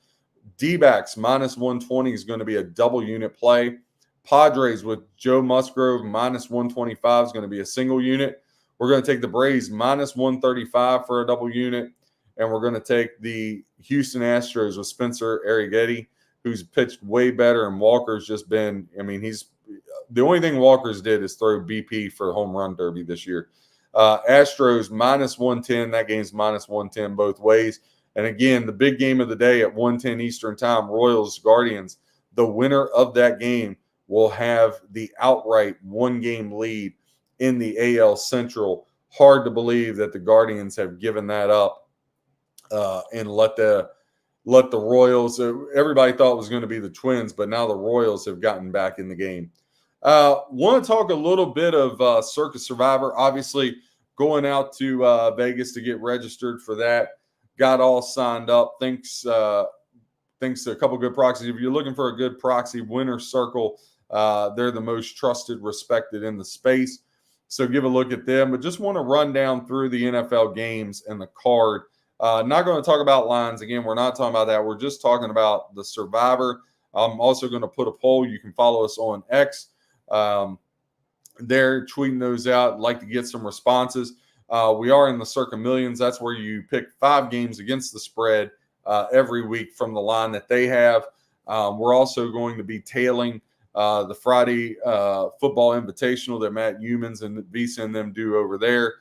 D-backs minus 120 is going to be a double unit play. Padres with Joe Musgrove minus 125 is going to be a single unit. We're going to take the Braves minus 135 for a double unit. And we're going to take the Houston Astros with Spencer Arrighetti, who's pitched way better, and Walker's just been, he's the only thing Walker's did is throw BP for the home run derby this year. Astros minus 110. That game's minus 110 both ways. And again, the big game of the day at 1:10 Eastern time, Royals Guardians. The winner of that game will have the outright 1-game lead in the AL Central. Hard to believe that the Guardians have given that up and let the Royals. Everybody thought it was going to be the Twins, but now the Royals have gotten back in the game. Want to talk a little bit of Circa Survivor. Obviously, going out to Vegas to get registered for that. Got all signed up. Thanks to a couple good proxies. If you're looking for a good proxy, Winner's Circle, they're the most trusted, respected in the space. So give a look at them. But just want to run down through the NFL games and the card. Not going to talk about lines. Again, we're not talking about that. We're just talking about the Survivor. I'm also going to put a poll. You can follow us on X. They're tweeting those out. I'd like to get some responses. We are in the Circa Millions. That's where you pick 5 games against the spread every week from the line that they have. We're also going to be tailing the Friday football invitational that Matt Humans and Visa and them do over there.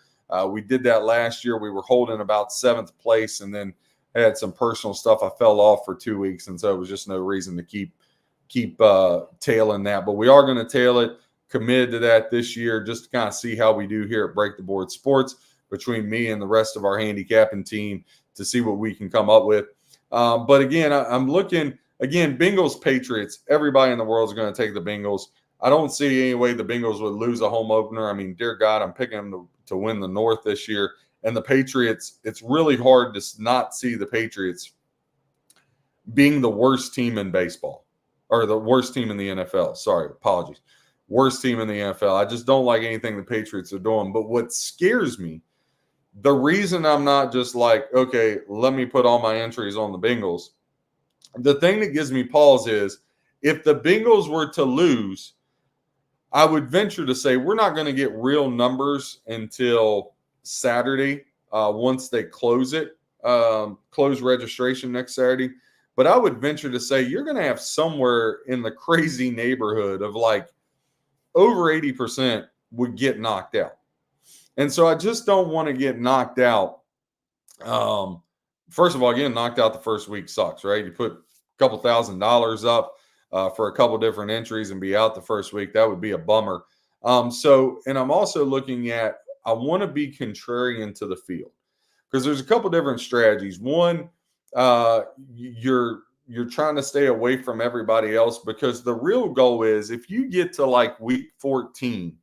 We did that last year. We were holding about 7th place, and then had some personal stuff. I fell off for 2 weeks, and so it was just no reason to keep tailing that. But we are going to tail it. Committed to that this year, just to kind of see how we do here at Break the Board Sports between me and the rest of our handicapping team to see what we can come up with. But again, I'm looking again. Bengals, Patriots. Everybody in the world is going to take the Bengals. I don't see any way the Bengals would lose a home opener. Dear God, I'm picking them to win the North this year. And the Patriots, it's really hard to not see the Patriots being the worst team in baseball, or the worst team in the NFL. Sorry, apologies. Worst team in the NFL. I just don't like anything the Patriots are doing. But what scares me, the reason I'm not just like, okay, let me put all my entries on the Bengals, the thing that gives me pause is if the Bengals were to lose, I would venture to say we're not going to get real numbers until Saturday once they close registration next Saturday. But I would venture to say you're going to have somewhere in the crazy neighborhood of like over 80% would get knocked out. And so I just don't want to get knocked out. First of all, getting knocked out the first week sucks, right? You put a couple $1,000s up for a couple different entries and be out the first week. That would be a bummer. And I'm also looking at, I want to be contrarian to the field because there's a couple different strategies. One, you're trying to stay away from everybody else because the real goal is if you get to like week 14,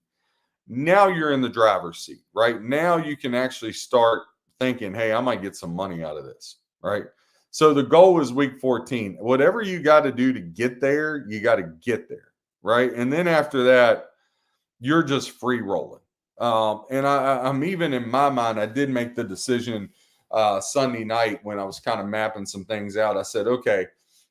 now you're in the driver's seat, right? Now you can actually start thinking, hey, I might get some money out of this, right? So the goal is week 14. Whatever you got to do to get there, you got to get there, right? And then after that, you're just free rolling. And I'm even in my mind, I did make the decision Sunday night when I was kind of mapping some things out. I said, okay,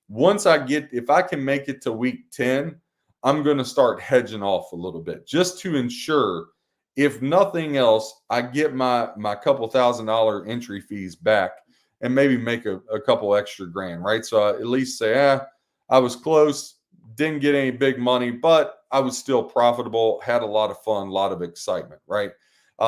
if I can make it to week 10, I'm going to start hedging off a little bit just to ensure, if nothing else, I get my couple $1,000 entry fees back and maybe make a couple extra grand, right? So I at least say, I was close, didn't get any big money, but I was still profitable, had a lot of fun, a lot of excitement, right?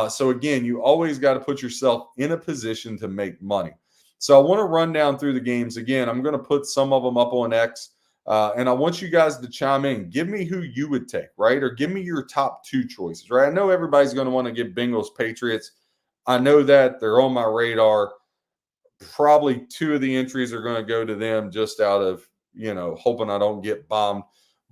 So again, you always got to put yourself in a position to make money. So I want to run down through the games. Again, I'm going to put some of them up on X, and I want you guys to chime in. Give me who you would take, right? Or give me your top 2 choices, right? I know everybody's going to want to give Bengals Patriots. I know that they're on my radar. Probably 2 of the entries are going to go to them just out of, hoping I don't get bombed.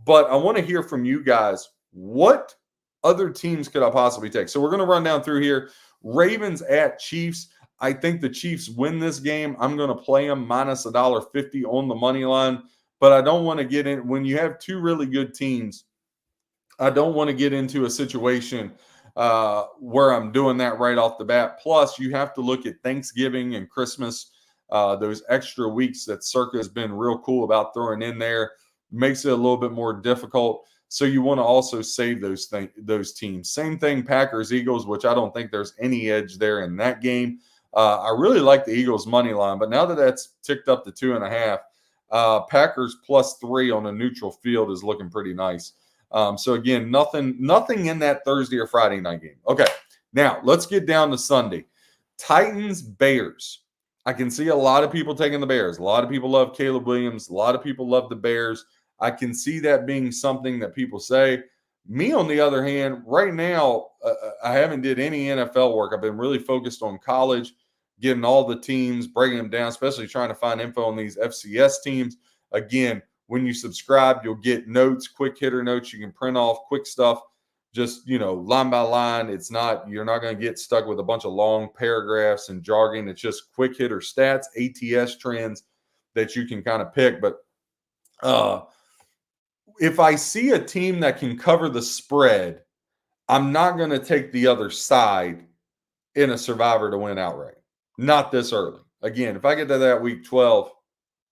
But I want to hear from you guys. What other teams could I possibly take? So we're going to run down through here. Ravens at Chiefs. I think the Chiefs win this game. I'm going to play them minus $1.50 on the money line. But I don't want to get in. When you have 2 really good teams, I don't want to get into a situation where I'm doing that right off the bat. Plus, you have to look at Thanksgiving and Christmas, those extra weeks that Circa has been real cool about throwing in there. Makes it a little bit more difficult. So you want to also save those teams. Same thing, Packers, Eagles, which I don't think there's any edge there in that game. I really like the Eagles money line, but now that that's ticked up to 2.5, Packers +3 on a neutral field is looking pretty nice. So again, nothing in that Thursday or Friday night game. Okay, now let's get down to Sunday. Titans, Bears. I can see a lot of people taking the Bears. A lot of people love Caleb Williams. A lot of people love the Bears. I can see that being something that people say. Me, on the other hand, right now, I haven't did any NFL work. I've been really focused on college, getting all the teams, breaking them down, especially trying to find info on these FCS teams. Again, when you subscribe, you'll get notes, quick hitter notes. You can print off quick stuff, just, line by line. You're not going to get stuck with a bunch of long paragraphs and jargon. It's just quick hitter stats, ATS trends that you can kind of pick. But if I see a team that can cover the spread, I'm not going to take the other side in a Survivor to win outright. Not this early. Again, if I get to that week 12,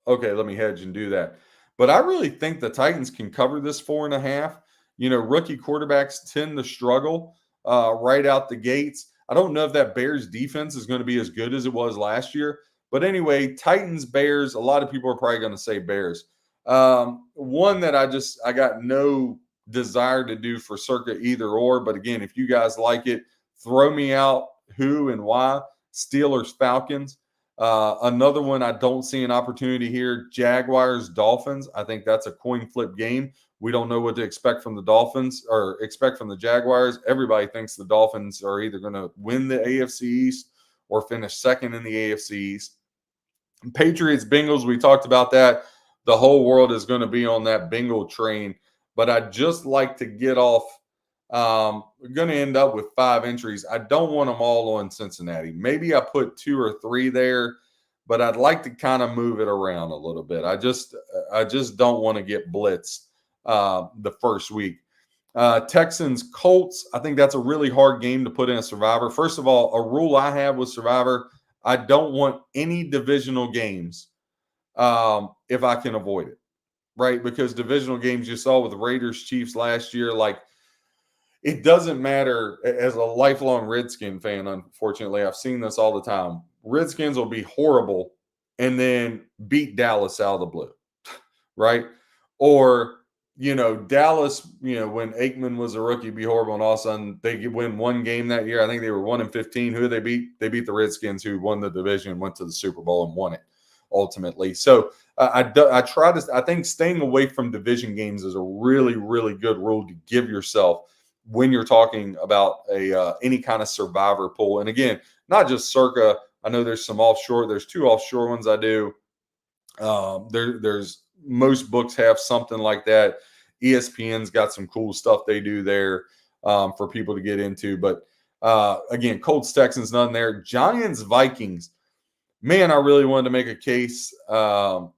okay, let me hedge and do that. But I really think the Titans can cover this 4.5. Rookie quarterbacks tend to struggle right out the gates. I don't know if that Bears defense is going to be as good as it was last year. But anyway, Titans, Bears, a lot of people are probably going to say Bears. One that I got no desire to do for Circa either or. But again, if you guys like it, throw me out who and why. Steelers, Falcons. Another one I don't see an opportunity here. Jaguars, Dolphins. I think that's a coin flip game. We don't know what to expect from the Dolphins or expect from the Jaguars. Everybody thinks the Dolphins are either going to win the AFC East or finish second in the AFC East. Patriots, Bengals, we talked about that. The whole world is going to be on that Bengal train. But I'd just like to get off. We're going to end up with 5 entries. I don't want them all on Cincinnati. Maybe I put 2 or 3 there, but I'd like to kind of move it around a little bit. I just don't want to get blitzed the first week. Texans, Colts. I think that's a really hard game to put in a Survivor. First of all, a rule I have with Survivor, I don't want any divisional games if I can avoid it, right? Because divisional games you saw with the Raiders, Chiefs last year, like, it doesn't matter. As a lifelong Redskin fan, unfortunately, I've seen this all the time. Redskins will be horrible and then beat Dallas out of the blue, right? Or, Dallas, when Aikman was a rookie, be horrible, and all of a sudden they could win one game that year. I think they were 1-15. Who did they beat? They beat the Redskins, who won the division, went to the Super Bowl, and won it ultimately. So I think staying away from division games is a really, really good rule to give yourself. when you're talking about any kind of survivor pool. And again, not just Circa. I know there's some offshore. There's 2 offshore ones I do. There's most books have something like that. ESPN's got some cool stuff they do there for people to get into. But again, Colts, Texans, none there. Giants, Vikings. Man, I really wanted to make a case for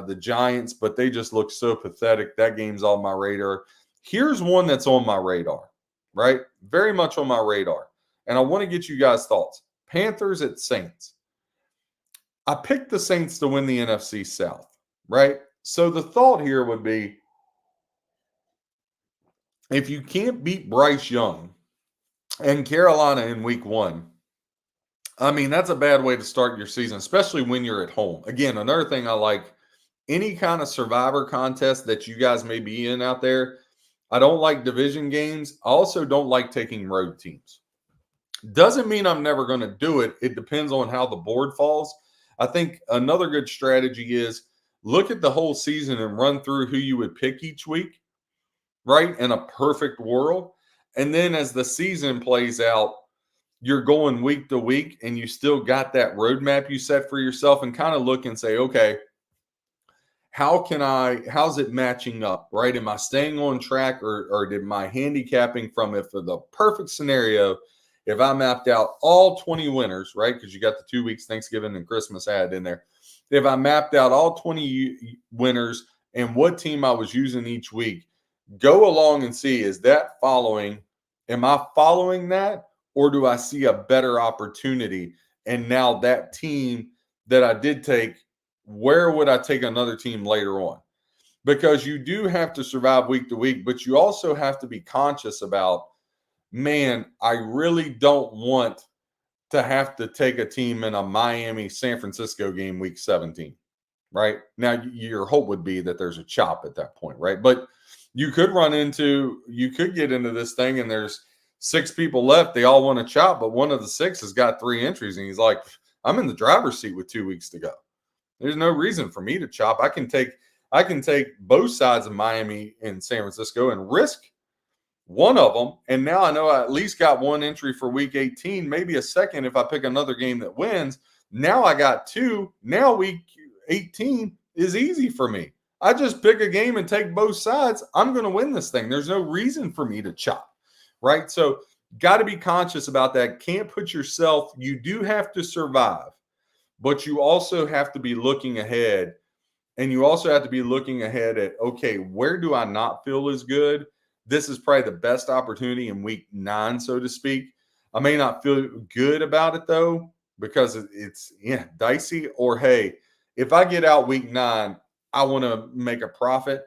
the Giants, but they just look so pathetic. That game's on my radar. Here's one that's on my radar, right? Very much on my radar. And I want to get you guys' thoughts. Panthers at Saints. I picked the Saints to win the NFC South, right? So the thought here would be, if you can't beat Bryce Young and Carolina in week 1, I mean, that's a bad way to start your season, especially when you're at home. Again, another thing I like, any kind of survivor contest that you guys may be in out there, I don't like division games. I also don't like taking road teams. Doesn't mean I'm never going to do it. It depends on how the board falls. I think another good strategy is look at the whole season and run through who you would pick each week, right? In a perfect world. And then as the season plays out, you're going week to week and you still got that roadmap you set for yourself, and kind of look and say, okay, how's it matching up, right? Am I staying on track, or did my handicapping from it for the perfect scenario? If I mapped out all 20 winners, right? Because you got the 2 weeks, Thanksgiving and Christmas added in there. If I mapped out all 20 winners and what team I was using each week, go along and see, is that following? Am I following that? Or do I see a better opportunity? And now that team that I did take, where would I take another team later on? Because you do have to survive week to week, but you also have to be conscious about, man, I really don't want to have to take a team in a Miami-San Francisco game week 17, right? Now, your hope would be that there's a chop at that point, right? But you could get into this thing and there's 6 people left. They all want to chop, but one of the 6 has got 3 entries, and he's like, I'm in the driver's seat with 2 weeks to go. There's no reason for me to chop. I can take both sides of Miami and San Francisco and risk one of them, and now I know I at least got 1 entry for week 18, maybe a second if I pick another game that wins. Now I got 2. Now week 18 is easy for me. I just pick a game and take both sides. I'm going to win this thing. There's no reason for me to chop, right? So got to be conscious about that. Can't put yourself, you do have to survive, but you also have to be looking ahead, and you also have to be looking ahead at, okay, where do I not feel as good? This is probably the best opportunity in week 9, so to speak. I may not feel good about it, though, because it's dicey. Or, hey, if I get out week 9, I want to make a profit,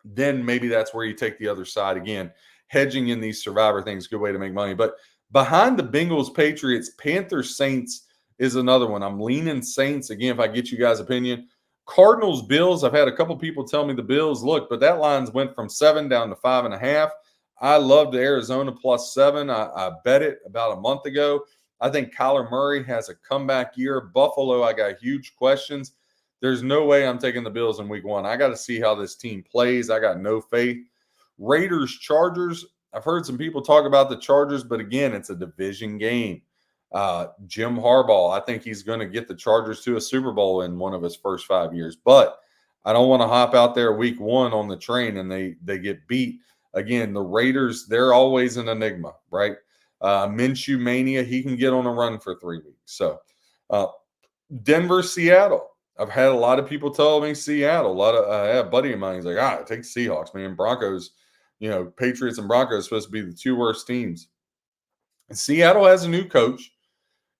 then maybe that's where you take the other side. Again, hedging in these survivor things, good way to make money. But behind the Bengals, Patriots, Panthers, Saints is another one. I'm leaning Saints. Again, if I get you guys' opinion. Cardinals, Bills. I've had a couple people tell me the Bills, look, but that line's went from 7 down to 5.5. I love the Arizona +7. I bet it about a month ago. I think Kyler Murray has a comeback year. Buffalo, I got huge questions. There's no way I'm taking the Bills in week 1. I got to see how this team plays. I got no faith. Raiders, Chargers. I've heard some people talk about the Chargers, but again, it's a division game. Jim Harbaugh, I think he's going to get the Chargers to a Super Bowl in one of his first 5 years. But I don't want to hop out there week 1 on the train and they get beat. Again, the Raiders, they're always an enigma, right? Minshew Mania, he can get on a run for 3 weeks. So Denver, Seattle. I've had a lot of people tell me Seattle. I have a buddy of mine. He's like, take Seahawks, man. Broncos, Patriots and Broncos supposed to be the 2 worst teams. And Seattle has a new coach.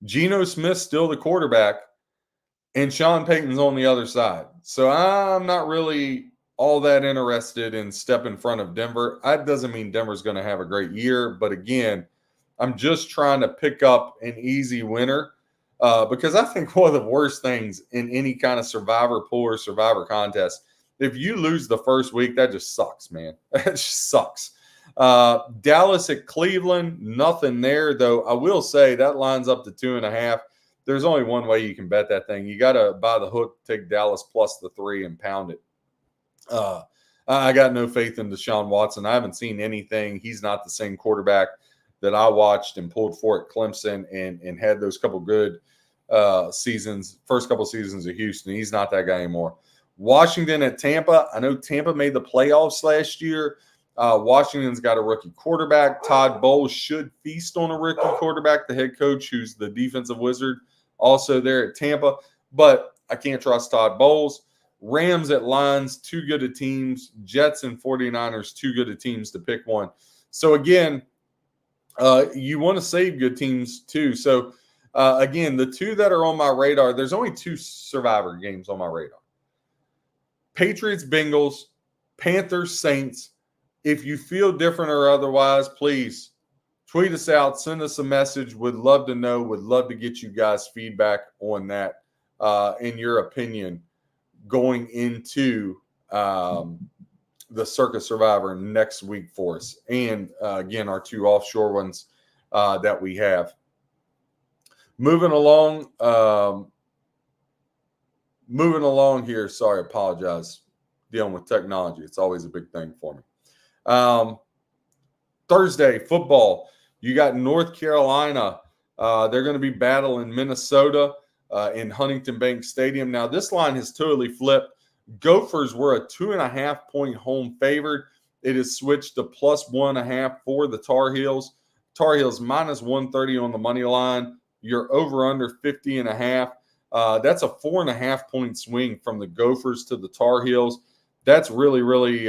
Geno Smith's still the quarterback, and Sean Payton's on the other side. So I'm not really all that interested in step in front of Denver. That doesn't mean Denver's going to have a great year. But again, I'm just trying to pick up an easy winner because I think one of the worst things in any kind of survivor pool or survivor contest, if you lose the first week, that just sucks, man. That just sucks. Dallas at Cleveland, nothing there, though. I will say that lines up to 2.5. There's only one way you can bet that thing. You got to buy the hook, take Dallas plus the 3 and pound it. I got no faith in Deshaun Watson. I haven't seen anything. He's not the same quarterback that I watched and pulled for at Clemson and had those couple good seasons, first couple seasons of Houston. He's not that guy anymore. Washington at Tampa. I know Tampa made the playoffs last year. Washington's got a rookie quarterback. Todd Bowles should feast on a rookie quarterback, the head coach, who's the defensive wizard, also there at Tampa. But I can't trust Todd Bowles. Rams at Lions, too good of teams. Jets and 49ers, too good of teams to pick one. So, again, you want to save good teams too. So, again, the two that are on my radar, there's only two Survivor games on my radar. Patriots, Bengals, Panthers, Saints. If you feel different or otherwise, please tweet us out, send us a message. Would love to know, would love to get you guys feedback on that, in your opinion, going into the Circa Survivor next week for us. And again, our two offshore ones that we have. Moving along here. Sorry, apologize. Dealing with technology. It's always a big thing for me. Thursday, football. You got North Carolina. They're going to be battling Minnesota in Huntington Bank Stadium. Now, this line has totally flipped. Gophers were a 2.5-point home favorite. It has switched to plus 1.5 for the Tar Heels. Tar Heels minus 130 on the money line. You're over under 50.5. That's a 4.5-point swing from the Gophers to the Tar Heels. That's really, really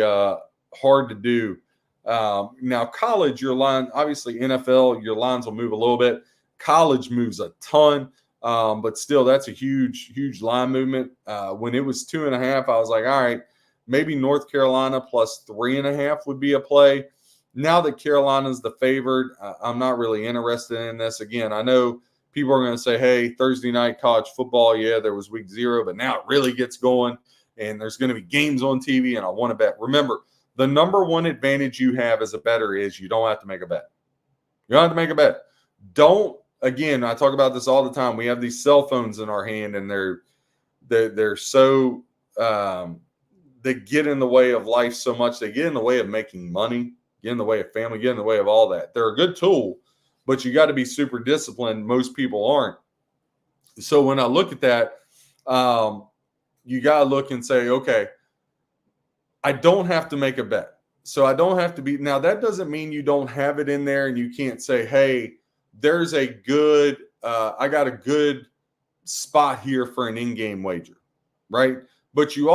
hard to do. Now, college, your line, obviously NFL, your lines will move a little bit. College moves a ton. But still, that's a huge, huge line movement. When it was 2.5, I was like, all right, maybe North Carolina plus 3.5 would be a play. Now that Carolina's the favored, I'm not really interested in this. Again, I know people are going to say, hey, Thursday night college football, yeah, there was week 0, but now it really gets going, and there's going to be games on TV, and I want to bet. Remember, the number one advantage you have as a bettor is you don't have to make a bet. You don't have to make a bet. Again, I talk about this all the time. We have these cell phones in our hand, and they're so they get in the way of life so much. They get in the way of making money, get in the way of family, get in the way of all that. They're a good tool, but you got to be super disciplined. Most people aren't. So when I look at that, you got to look and say, okay, I don't have to make a bet. So I don't have to be. Now, that doesn't mean you don't have it in there and you can't say, hey, there's a good, I got a good spot here for an in-game wager, right? But you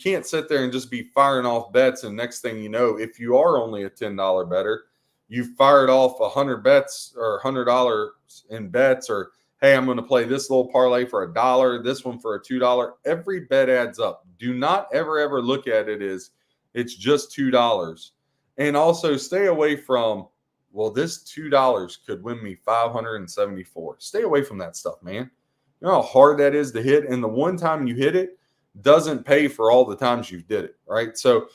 can't sit there and just be firing off bets. And next thing you know, if you are only a $10 bettor, you fired off 100 bets or $100 in bets, or, hey, I'm going to play this little parlay for $1, this one for a $2. Every bet adds up. Do not ever look at it as it's just $2. And also stay away from, well, this $2 could win me $574. Stay away from that stuff, man. You know how hard that is to hit, and the one time you hit it doesn't pay for all the times you did it, right? So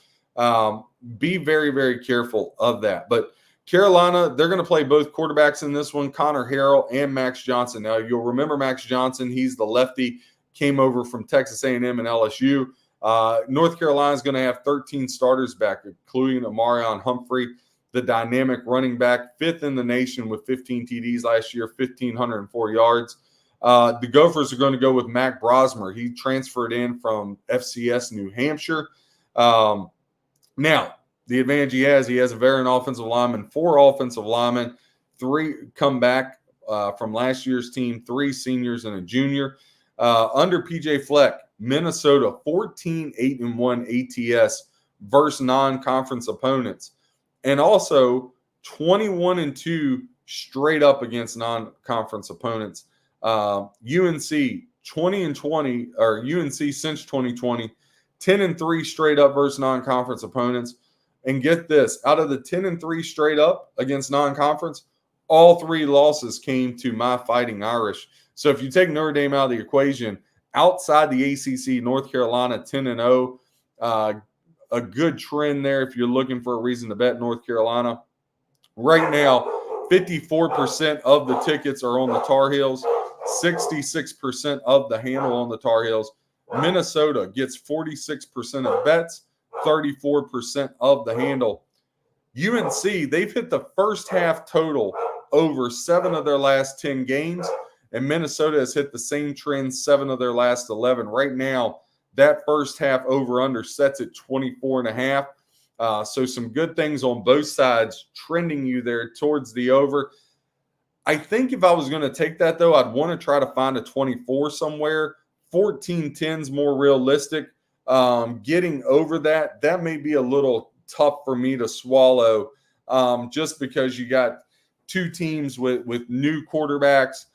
be very, very careful of that. But Carolina, they're going to play both quarterbacks in this one, Connor Harrell and Max Johnson. Now, you'll remember Max Johnson. He's the lefty, came over from Texas A&M and LSU. North Carolina is going to have 13 starters back, including Amarion Humphrey, the dynamic running back, 5th in the nation with 15 TDs last year, 1,504 yards. The Gophers are going to go with Mac Brosmer. He transferred in from FCS New Hampshire. Now, the advantage he has a veteran offensive lineman, 4 offensive linemen, 3 come back from last year's team, 3 seniors and a junior. Under PJ Fleck, Minnesota 14-8-1 ATS versus non-conference opponents. And also 21-2 straight up against non-conference opponents. UNC 20-20, or UNC since 2020, 10-3 straight up versus non-conference opponents. And get this, out of the 10-3 straight up against non-conference, all 3 losses came to my Fighting Irish. So if you take Notre Dame out of the equation, outside the ACC, North Carolina 10-0. A good trend there if you're looking for a reason to bet North Carolina. Right now, 54% of the tickets are on the Tar Heels, 66% of the handle on the Tar Heels. Minnesota gets 46% of bets, 34% of the handle. UNC, they've hit the first half total over 7 of their last 10 games, and Minnesota has hit the same trend 7 of their last 11. Right now, that first half over-under sets at 24.5. So some good things on both sides trending you there towards the over. I think if I was going to take that, though, I'd want to try to find a 24 somewhere. 14-10 is more realistic. Getting over that may be a little tough for me to swallow, just because you got two teams with new quarterbacks.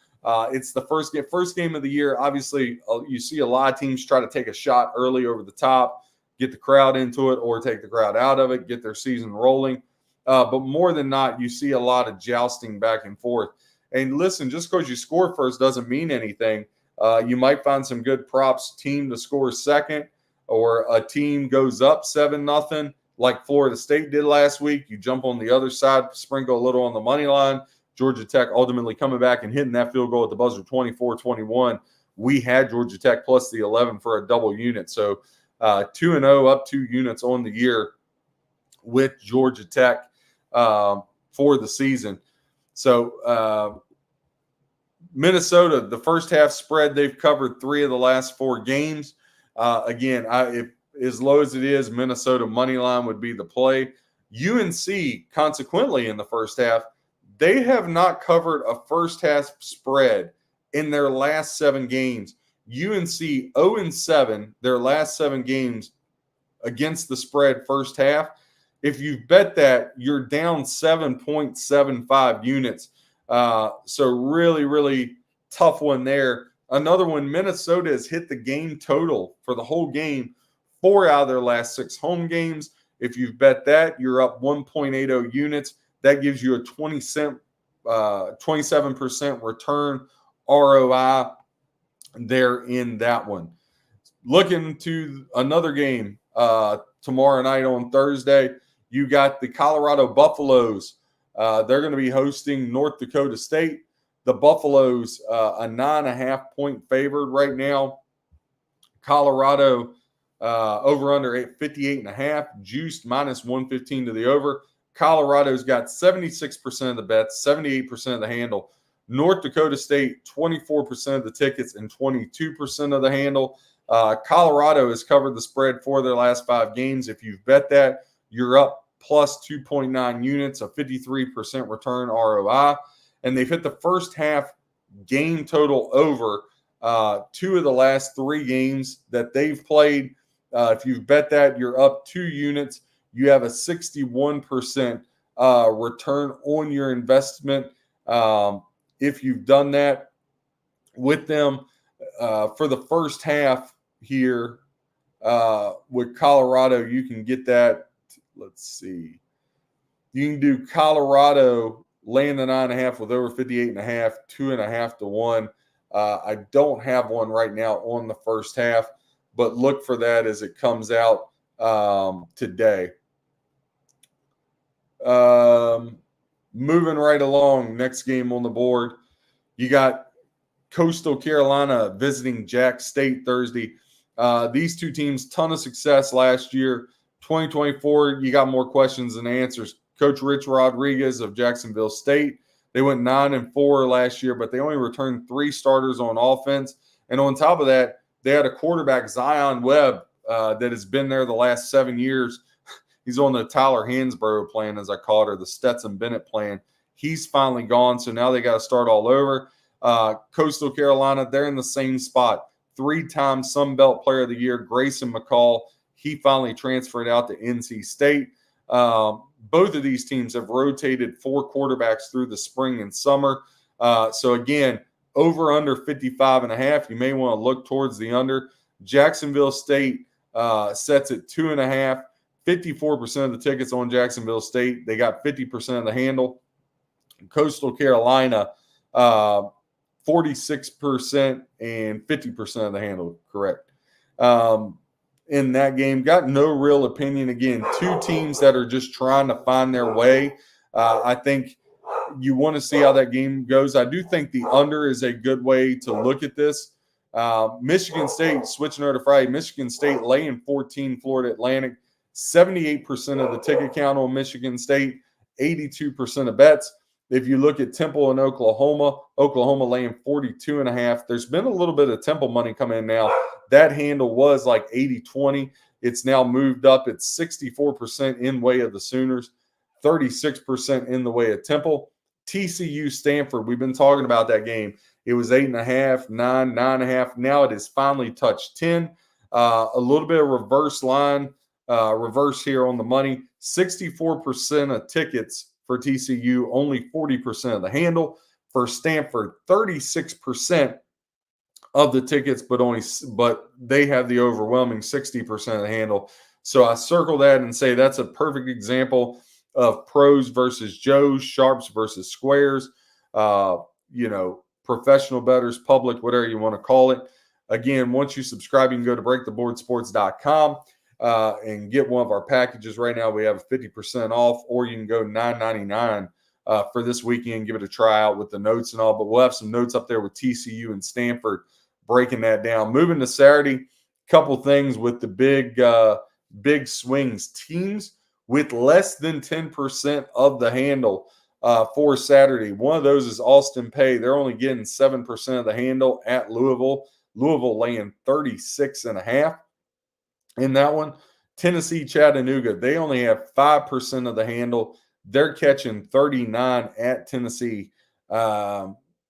It's the first game of the year. Obviously, you see a lot of teams try to take a shot early over the top, get the crowd into it, or take the crowd out of it, get their season rolling. But more than not, you see a lot of jousting back and forth. And listen, just because you score first doesn't mean anything. You might find some good props, team to score second, or a team goes up 7-0, like Florida State did last week. You jump on the other side, sprinkle a little on the money line. Georgia Tech ultimately coming back and hitting that field goal at the buzzer, 24-21. We had Georgia Tech plus the 11 for a double unit. So 2-0, up 2 units on the year with Georgia Tech for the season. So Minnesota, the first half spread, they've covered 3 of the last 4 games. Again, if as low as it is, Minnesota money line would be the play. UNC, consequently, in the first half, they have not covered a first half spread in their last 7 games. UNC 0-7, their last 7 games against the spread first half. If you bet that, you're down 7.75 units. So really, really tough one there. Another one, Minnesota has hit the game total for the whole game 4 out of their last 6 home games. If you've bet that, you're up 1.80 units. That gives you a 27% return ROI there in that one. Looking to another game tomorrow night on Thursday, you got the Colorado Buffaloes. They're going to be hosting North Dakota State. The Buffaloes, a 9.5-point favored right now. Colorado over under 58.5, juiced minus 115 to the over. Colorado's got 76% of the bets, 78% of the handle. North Dakota State, 24% of the tickets and 22% of the handle. Colorado has covered the spread for their last 5 games. If you've bet that, you're up plus 2.9 units, a 53% return ROI. And they've hit the first half game total over 2 of the last 3 games that they've played. If you've bet that, you're up 2 units. You have a 61% return on your investment if you've done that with them. For the first half here with Colorado, you can get that. Let's see. You can do Colorado laying the 9.5 with over 58.5, 2.5 to 1. I don't have one right now on the first half, but look for that as it comes out today. Moving right along, next game on the board, you got Coastal Carolina visiting Jack State Thursday. These two teams, ton of success last year. 2024, you got more questions than answers. Coach Rich Rodriguez of Jacksonville State, they went 9-4 last year, but they only returned 3 starters on offense. And on top of that, they had a quarterback, Zion Webb, that has been there the last 7 years. He's on the Tyler Hansborough plan, as I call it, or the Stetson Bennett plan. He's finally gone, so now they got to start all over. Coastal Carolina, they're in the same spot. 3-time Sun Belt Player of the Year, Grayson McCall. He finally transferred out to NC State. Both of these teams have rotated 4 quarterbacks through the spring and summer. So, again, over under 55.5. You may want to look towards the under. Jacksonville State sets at 2.5. 54% of the tickets on Jacksonville State. They got 50% of the handle. Coastal Carolina, 46% and 50% of the handle, correct. In that game, got no real opinion. Again, 2 teams that are just trying to find their way. I think you want to see how that game goes. I do think the under is a good way to look at this. Michigan State, switching over to Friday, Michigan State laying 14, Florida Atlantic. 78% of the ticket count on Michigan State, 82% of bets. If you look at Temple and Oklahoma laying 42.5. There's been a little bit of Temple money come in now. That handle was like 80-20. It's now moved up. It's 64% in way of the Sooners, 36% in the way of Temple. TCU Stanford, we've been talking about that game. It was 8.5, 9, 9.5. Now it has finally touched 10. A little bit of reverse line, reverse here on the money. 64% of tickets for TCU, only 40% of the handle. For Stanford, 36% of the tickets, but they have the overwhelming 60% of the handle. So I circle that and say that's a perfect example of pros versus Joes, sharps versus squares, professional bettors, public, whatever you want to call it. Again, once you subscribe, you can go to breaktheboardsports.com and get one of our packages. Right now, we have 50% off, or you can go $9.99 for this weekend, give it a try out with the notes and all. But we'll have some notes up there with TCU and Stanford breaking that down. Moving to Saturday, couple things with the big swings. Teams with less than 10% of the handle for Saturday. One of those is Austin Peay. They're only getting 7% of the handle at Louisville. Louisville laying 36.5 in that one. Tennessee, Chattanooga, they only have 5% of the handle. They're catching 39 at Tennessee.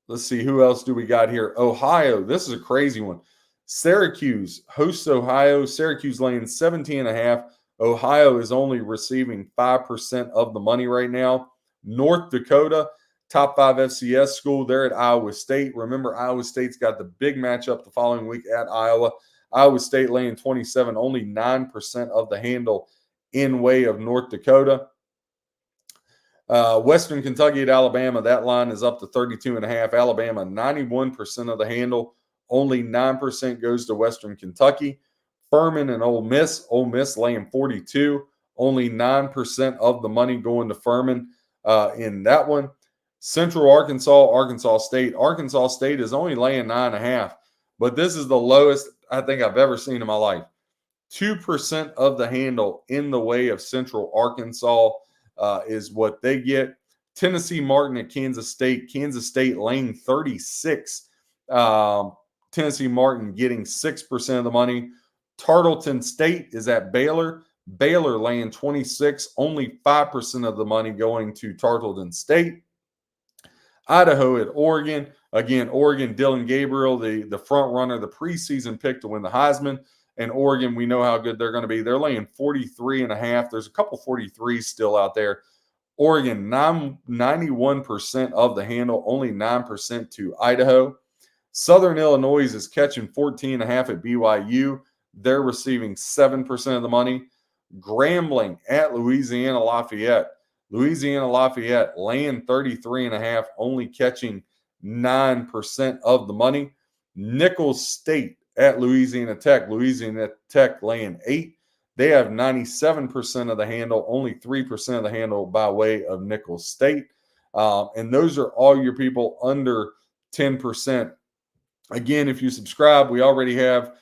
Let's see, who else do we got here? Ohio, this is a crazy one. Syracuse hosts Ohio. Syracuse laying 17.5. Ohio is only receiving 5% of the money right now. North Dakota, top 5 FCS school. They're at Iowa State. Remember, Iowa State's got the big matchup the following week at Iowa. Iowa State laying 27, only 9% of the handle in way of North Dakota. Western Kentucky at Alabama, that line is up to 32.5. Alabama, 91% of the handle. Only 9% goes to Western Kentucky. Furman and Ole Miss laying 42. Only 9% of the money going to Furman in that one. Central Arkansas State. Arkansas State is only laying 9.5, but this is the lowest I think I've ever seen in my life. 2% of the handle in the way of Central Arkansas is what they get. Tennessee Martin at Kansas State. Kansas State laying 36. Tennessee Martin getting 6% of the money. Tarleton State is at Baylor. Baylor laying 26. Only 5% of the money going to Tarleton State. Idaho at Oregon. Again, Oregon, Dylan Gabriel, the front runner, the preseason pick to win the Heisman. And Oregon, we know how good they're going to be. They're laying 43.5. There's a couple 43s still out there. Oregon, 91% of the handle, only 9% to Idaho. Southern Illinois is catching 14.5 at BYU. They're receiving 7% of the money. Grambling at Louisiana Lafayette. Louisiana Lafayette laying 33.5, only catching 9% of the money. Nicholls State at Louisiana Tech. Louisiana Tech laying 8. They have 97% of the handle, only 3% of the handle by way of Nicholls State. And those are all your people under 10%. Again, if you subscribe, we already have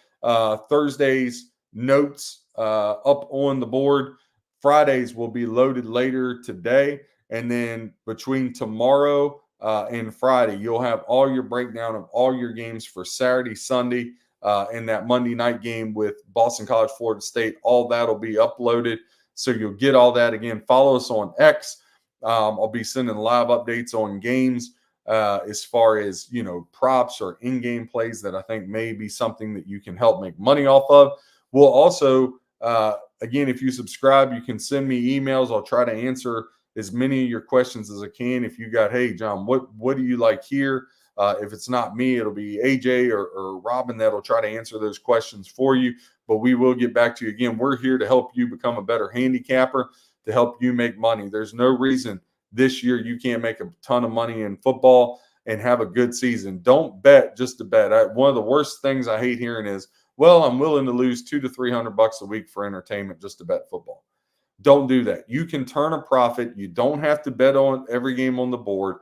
Thursday's notes up on the board. Fridays will be loaded later today. And then between tomorrow and Friday, you'll have all your breakdown of all your games for Saturday, Sunday, and that Monday night game with Boston College, Florida State. All that will be uploaded. So you'll get all that. Again, follow us on X. I'll be sending live updates on games as far as, props or in-game plays that I think may be something that you can help make money off of. We'll also, again, if you subscribe, you can send me emails. I'll try to answer as many of your questions as I can. If you got, hey, John, what do you like here? If it's not me, it'll be AJ or Robin that'll try to answer those questions for you. But we will get back to you. Again, we're here to help you become a better handicapper, to help you make money. There's no reason this year you can't make a ton of money in football and have a good season. Don't bet just to bet. One of the worst things I hate hearing is, well, I'm willing to lose $200 to $300 a week for entertainment just to bet football. Don't do that. You can turn a profit. You don't have to bet on every game on the board.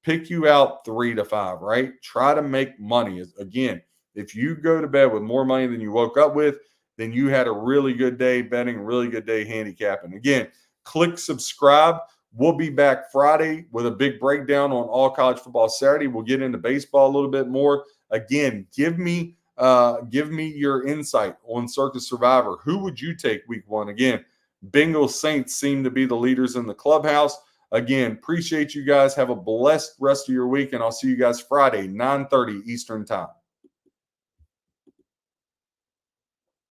Pick you out 3 to 5, right? Try to make money. Again, if you go to bed with more money than you woke up with, then you had a really good day betting, a really good day handicapping. Again, click subscribe. We'll be back Friday with a big breakdown on all college football Saturday. We'll get into baseball a little bit more. Again, give me your insight on Circa Survivor. Who would you take week 1? Again, Bengals Saints seem to be the leaders in the clubhouse. Again, appreciate you guys. Have a blessed rest of your week, and I'll see you guys Friday, 9:30 Eastern Time.